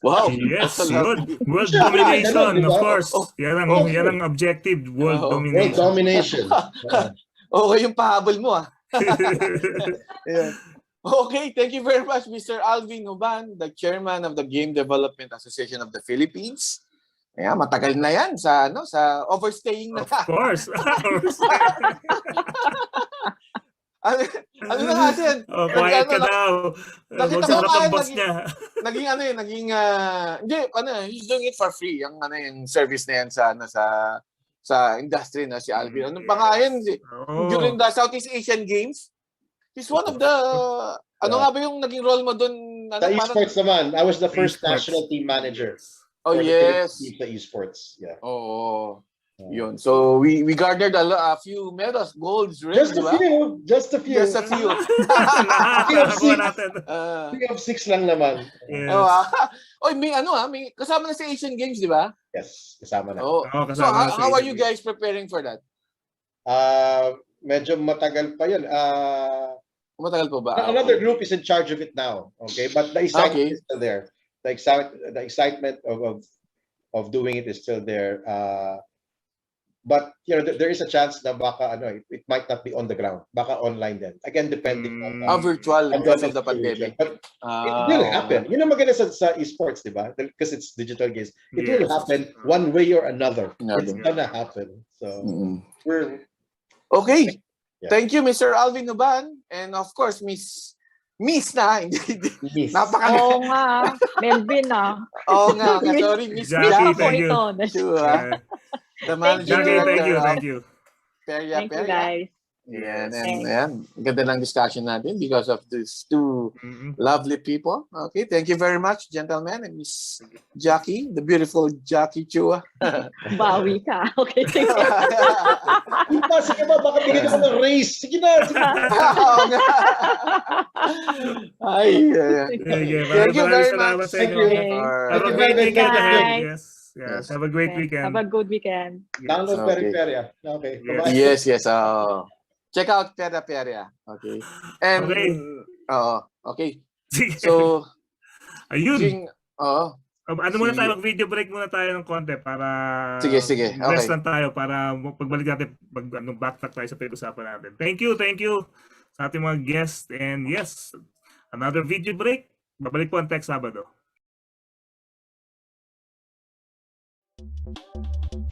wow. Yes, That's a lot. yun. World Siyempre, domination, ganun, of diba? course. Yan ang objective, world Oh, World domination. domination. Okay yung pahabol mo Yeah. Okay, thank you very much, Mr. Alvin Juban, the chairman of the Game Development Association of the Philippines. Yeah, matagal na yan sa overstaying na. Of course. ano na nga yan? Quiet ka daw. Nakita Huwag sa ko harap nga ng boss niya. he's doing it for free, yung service na yan sa industry na si Alvin. Anong pa nga yan? During the Southeast Asian Games, he's one of the, nga ba yung naging role mo doon? Sa esports naman, I was the first national team manager. Oh, yes. Sa esports, yeah. Oh, yun. So, we garnered a few medals, golds, red, Just a few. Just a few. Three of six lang naman. Yes. May kasama na sa Asian Games, di ba? Yes, kasama na. Oh. So, how are you guys preparing for that? Medyo matagal pa yun. Matagal pa ba? Another group is in charge of it now. Okay, but the excitement is still there. The excitement of doing it is still there. But there is a chance na baka it might not be on the ground. Baka online then. Again, depending on virtual because of the pandemic. But it will happen. Yun ang maganda sa esports, di ba? Because it's digital games. It will happen one way or another. It's gonna happen. So we're okay. Yeah. Thank you, Mr. Alvin Juban, and of course, Miss na. Miss. Oo nga. Melvin Oo nga. Sorry, Miss Jackie, Jackie. thank you. Chua. The managing Jackie, director. thank you. Perya Thank you, Perya. guys. Yan. Ganda ng discussion natin because of these two lovely people. Okay, thank you very much, gentlemen, and Miss Jackie, the beautiful Jackie Chua. Bawi ka. Okay, sige. Sige ba, baka bigyan ako ng race. Sige na. Ay, Thank you very much. Thank you. Have a great weekend ahead. Bye. Yes. Have a great weekend. Have a good weekend. Download Perya Perya. Okay. Yes. Bye-bye. Yes. Check out Perya Perya. Okay. And okay. So, Ayun. Jing, Ano muna tayo, mag-video break muna tayo ng konti para Sige. rest Okay. lang tayo para pagbalik natin, backtrack tayo sa pinag-usapan natin. Thank you sa ating mga guests. And yes, another video break. Babalik po ang TechSabado.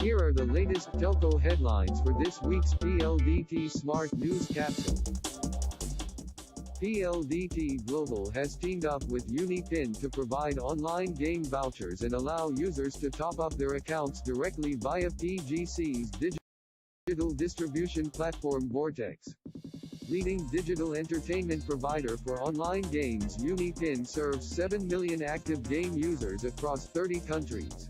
Here are the latest telco headlines for this week's PLDT Smart News Capsule. PLDT Global has teamed up with Unipin to provide online game vouchers and allow users to top up their accounts directly via PGC's digital distribution platform Vortex. Leading digital entertainment provider for online games, Unipin serves 7 million active game users across 30 countries.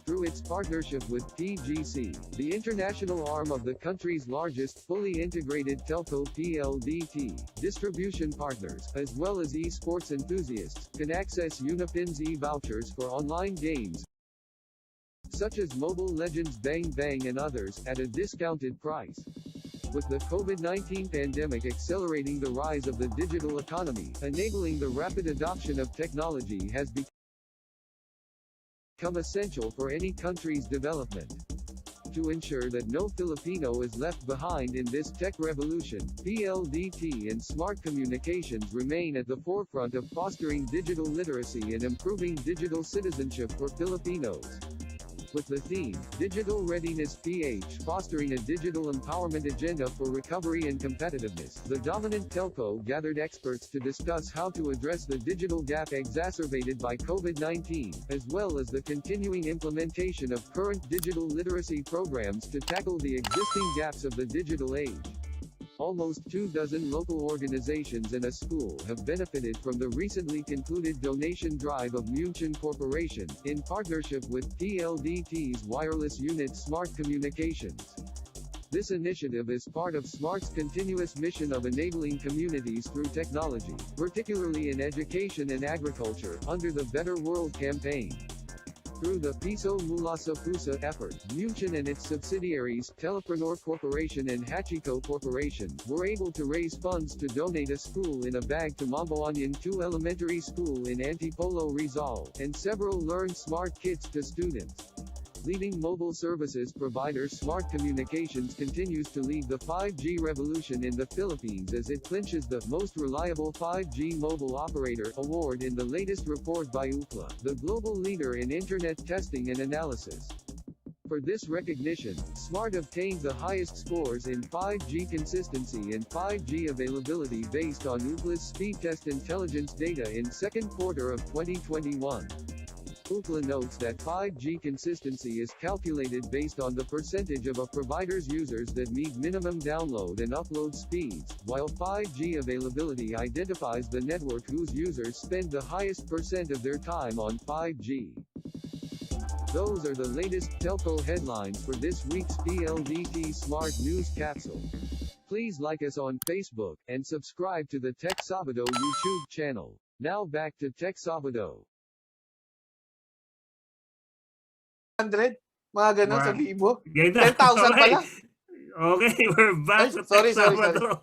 Through its partnership with PGC, the international arm of the country's largest fully integrated telco PLDT, distribution partners, as well as esports enthusiasts, can access Unipin's e-vouchers for online games, such as Mobile Legends Bang Bang and others, at a discounted price. With the COVID-19 pandemic accelerating the rise of the digital economy, enabling the rapid adoption of technology has become essential for any country's development. To ensure that no Filipino is left behind in this tech revolution, PLDT and Smart Communications remain at the forefront of fostering digital literacy and improving digital citizenship for Filipinos. With the theme, Digital Readiness PH, fostering a digital empowerment agenda for recovery and competitiveness, the dominant telco gathered experts to discuss how to address the digital gap exacerbated by COVID-19, as well as the continuing implementation of current digital literacy programs to tackle the existing gaps of the digital age. Almost 24 local organizations and a school have benefited from the recently concluded donation drive of Munchen Corporation, in partnership with PLDT's wireless unit Smart Communications. This initiative is part of Smart's continuous mission of enabling communities through technology, particularly in education and agriculture, under the Better World campaign. Through the Piso Mulasa Pusa effort, Munchin and its subsidiaries, Telepreneur Corporation and Hachiko Corporation, were able to raise funds to donate a school in a bag to Mamboanyan 2 Elementary School in Antipolo, Rizal, and several Learn Smart kits to students. Leading mobile services provider Smart Communications continues to lead the 5G revolution in the Philippines as it clinches the Most Reliable 5G Mobile Operator award in the latest report by Ookla, the global leader in Internet testing and analysis. For this recognition, Smart obtained the highest scores in 5G consistency and 5G availability based on Ookla's speed test intelligence data in second quarter of 2021. Ookla notes that 5G consistency is calculated based on the percentage of a provider's users that meet minimum download and upload speeds, while 5G availability identifies the network whose users spend the highest percent of their time on 5G. Those are the latest telco headlines for this week's PLDT Smart News Capsule. Please like us on Facebook and subscribe to the TechSabado YouTube channel. Now back to TechSabado. 100? Mga ganun sa Wow. libo? Ganito. 10,000 pala? Okay, we're back Ay, sa sorry. TechSabado.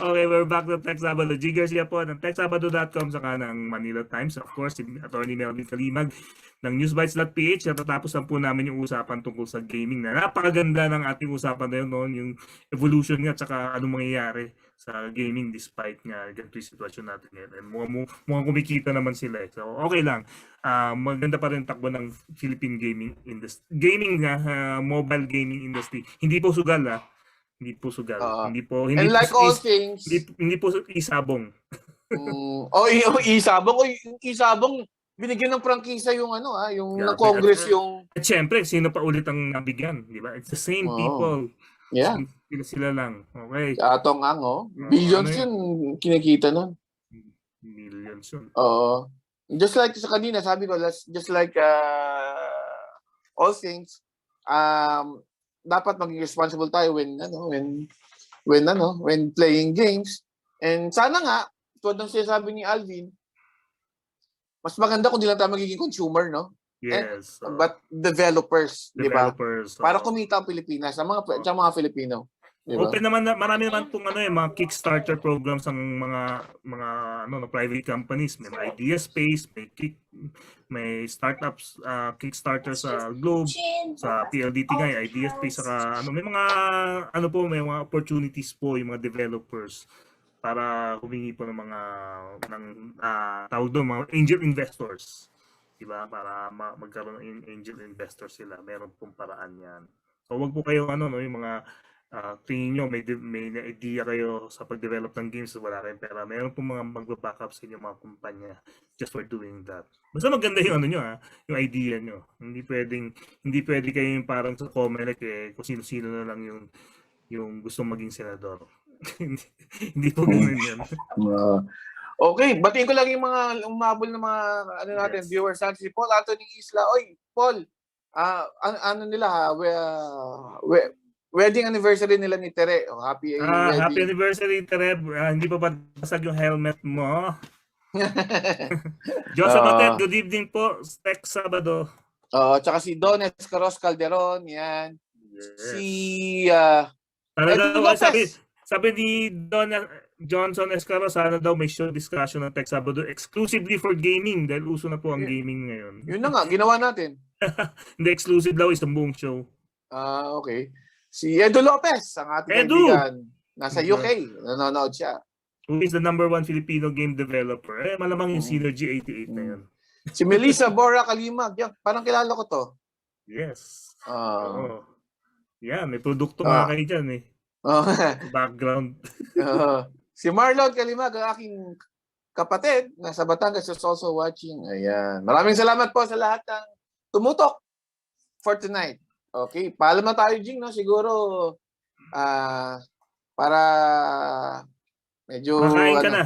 Okay, we're back to TechSabado. Jing Garcia po ng TechSabado.com saka ng Manila Times. Of course, si Atty. Melvin Calimag ng Newsbytes.ph. Natatapos lang po namin yung usapan tungkol sa gaming na napakaganda ng ating usapan na yun noon, yung evolution nga at saka anong mangyayari sa gaming despite nga ganito yung sitwasyon natin ngayon. And mukhang kumikita naman sila. So, okay lang. Maganda pa rin takbo ng Philippine gaming industry. Mobile gaming industry. Hindi po sugal Hindi po sugal. Hindi And like all things, hindi po isabong. yung isabong, yung isabong, binigyan ng prangkisa yung yung Yeah, Congress yung... At syempre, sino pa ulit ang nabigyan, di ba? It's the same people. Yeah. Sila lang. Okay. Atong billions ano yun kinikita nun. Millions yun. Just like sa kanina, sabi ko, just like all things, dapat maging responsible tayo when playing games. And sana nga, tulad ng sinasabi ni Alvin, mas maganda kung di lang tayo magiging consumer, no? Yes. But developers, di ba? Para So, kumita ang Pilipinas, sa mga Filipino. Diba? open naman marami naman pong mga Kickstarter programs ang mga private companies, may idea space, may startups Kickstarter sa Globe, sa PLDT nga idea space saka may mga opportunities po yung mga developers para humingi po ng mga tawag doon, mga angel investors, di ba? Para magkaroon ng angel investors sila, meron pong paraan yan. So wag po kayo yung mga tingin nyo, may idea kayo sa pag-develop ng games, wala kayong pera. Meron pong mga magba-backup sa inyong mga kumpanya just for doing that. Basta maganda yung yung idea nyo. Hindi pwede kayo yung parang sa Comelec kung sino-sino na lang yung gustong maging senador. Hindi po ganun yan. Okay, batiin ko lang yung mga umabol na mga natin, viewers natin. Si Paul Anthony Isla. Oy, Paul, wedding anniversary nila ni Tere. Happy wedding. Happy anniversary, Tere. Hindi pa basag yung helmet mo. Joseph Matet, good evening po. TechSabado. Tsaka si Don Escaros Calderon, yan. Yes. Si sabi ni Don Johnson Escaros, sana daw may show discussion ng TechSabado exclusively for gaming dahil uso na po ang gaming ngayon. Yun na nga, ginawa natin. Hindi exclusive daw, isang buong show. Okay. Si Edu Lopez, ang ating kaibigan. Nasa UK, nanonood siya. Who is the #1 Filipino game developer? Malamang yung Synergy 88 na yun. Si Melissa Bora Kalimag. Yan, parang kilala ko to. Yes. Yan, may produkto nga kayo dyan background. Si Marlon Kalimag, ang aking kapatid, nasa Batangas, is also watching. Ayan. Maraming salamat po sa lahat ng tumutok for tonight. Okay, paalam na tayo, Jing, no? Siguro, para medyo... Makain ka na.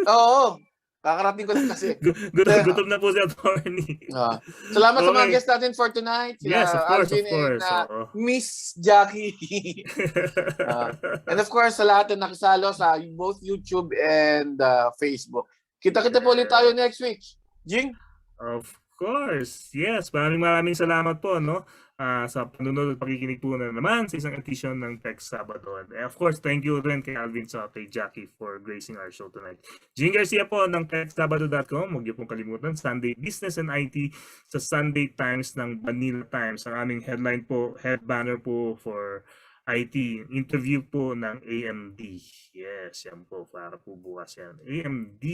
Oo, kakarating ko lang kasi. Gutom na po si Atty. Salamat sa mga guests natin for tonight. Yes, of course, Alvin and Miss Jackie. And of course, sa lahat na nakisalo sa both YouTube and Facebook. Kita-kita po ulit tayo next week. Jing? Of course. Yes, maraming salamat po no sa panunod at pakikinig po na naman sa isang edition ng Tech Sabado. And of course, thank you rin kay Alvin at kay Jackie for gracing our show tonight. Jing Garcia po ng TechSabado.com. Huwag niyo pong kalimutan, Sunday Business and IT sa Sunday Times ng Manila Times. Ang aming headline po, head banner po for IT, interview po ng AMD. Yes, yan po, para po bukas yan. AMD.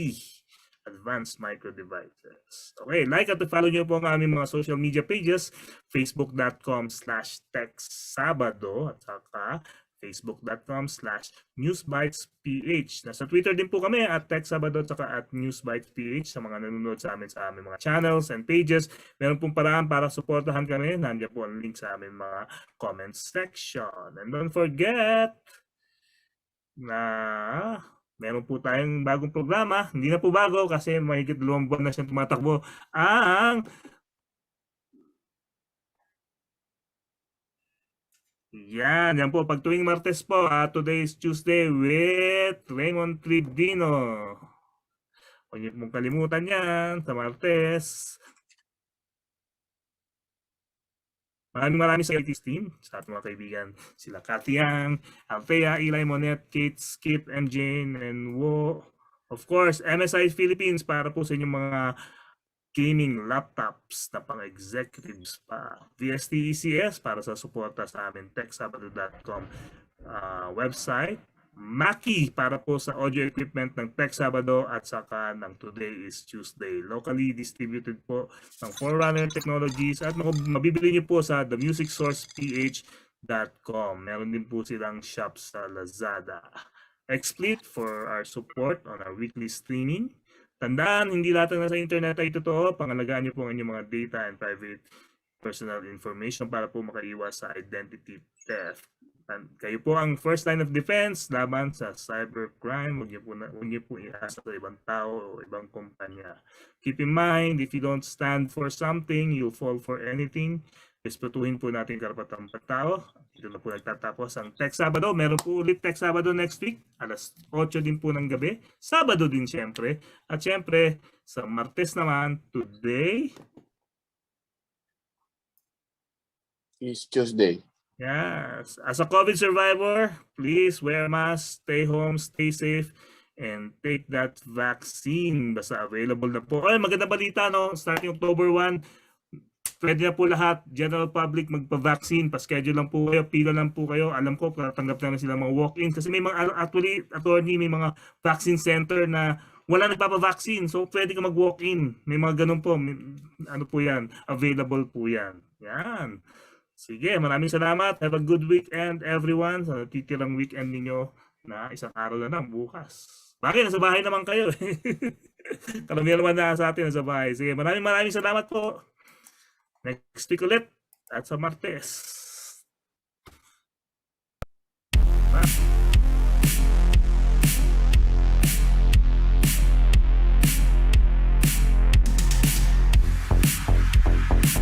Advanced Micro Devices. Okay, like at follow nyo po ang aming mga social media pages, facebook.com/TechSabado at saka facebook.com/Newsbytes.ph. Nasa Twitter din po kami at TechSabado at saka at Newsbytes.ph sa mga nanonood sa aming mga channels and pages. Meron pong paraan para suportahan kami. Nandiyan po ang link sa aming mga comments section. And don't forget na meron po tayong bagong programa. Hindi na po bago kasi mahigit 2 buwan na siyang tumatakbo. Yan po. Pag tuwing Martes po, today is Tuesday with Raymund Tribdino. Huwag niyo pong kalimutan yan sa Martes. Maraming sa IT team, sa ating mga kaibigan. Sila Katiang, Althea, Eli Monet, Kate, Skip, MJ, and Wo. Of course, MSI Philippines para po sa inyong mga gaming laptops na pang-executives pa. VSTECS para sa suporta sa amin, TechSabado.com website. Maki para po sa audio equipment ng Tech Sabado at saka ng Today is Tuesday. Locally distributed po ng Forerunner Technologies at mabibili niyo po sa themusicsourseph.com. Meron din po silang shop sa Lazada. XSplit for our support on our weekly streaming. Tandaan, hindi lahat na sa internet ay totoo. Pangalagaan niyo po ang inyong mga data and private personal information para po makaiwas sa identity theft. Kayo po ang first line of defense laban sa cybercrime. Huwag niyo po iasa sa ibang tao o ibang kumpanya. Keep in mind, if you don't stand for something, you'll fall for anything. Respetuhin po natin karapatang tao. Dito na po nagtatapos ang Tech Sabado. Meron po ulit Tech Sabado next week. Alas 8 din po ng gabi. Sabado din siyempre. At siyempre, sa Martes naman, today is Tuesday. Yes. As a COVID survivor, please wear a mask, stay home, stay safe, and take that vaccine. Basta available na po. Ay, maganda balita, no? Starting October 1, pwede na po lahat, general public, magpa-vaccine. Pa-schedule lang po kayo, pila lang po kayo. Alam ko, tatanggap na sila mga walk-in. Kasi may mga, actually, attorney, may mga vaccine center na wala nagpapa-vaccine. So, pwede ka mag-walk-in. May mga ganun po. Ano po yan? Available po yan. Yan. Sige, maraming salamat. Have a good weekend, everyone. Sa titirang weekend ninyo na isang araw na lang bukas. Bakit? Nasa bahay naman kayo. Karamihan naman na sa atin nasa bahay. Sige, maraming salamat po. Next week ulit at sa Martes.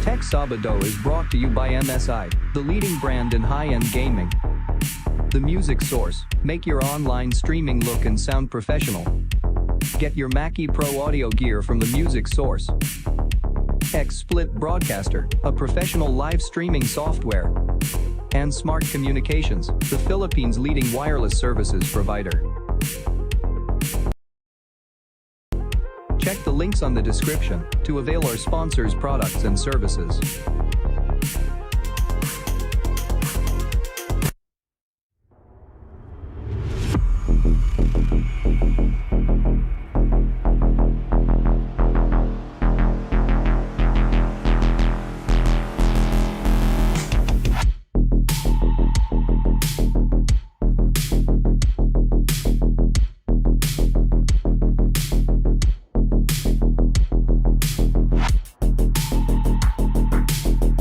TechSabado is brought to you by MSI, the leading brand in high-end gaming. The music source, make your online streaming look and sound professional. Get your Mackie Pro audio gear from the music source. XSplit Broadcaster, a professional live streaming software. And Smart Communications, the Philippines' leading wireless services provider. Check the links on the description to avail our sponsors' products and services.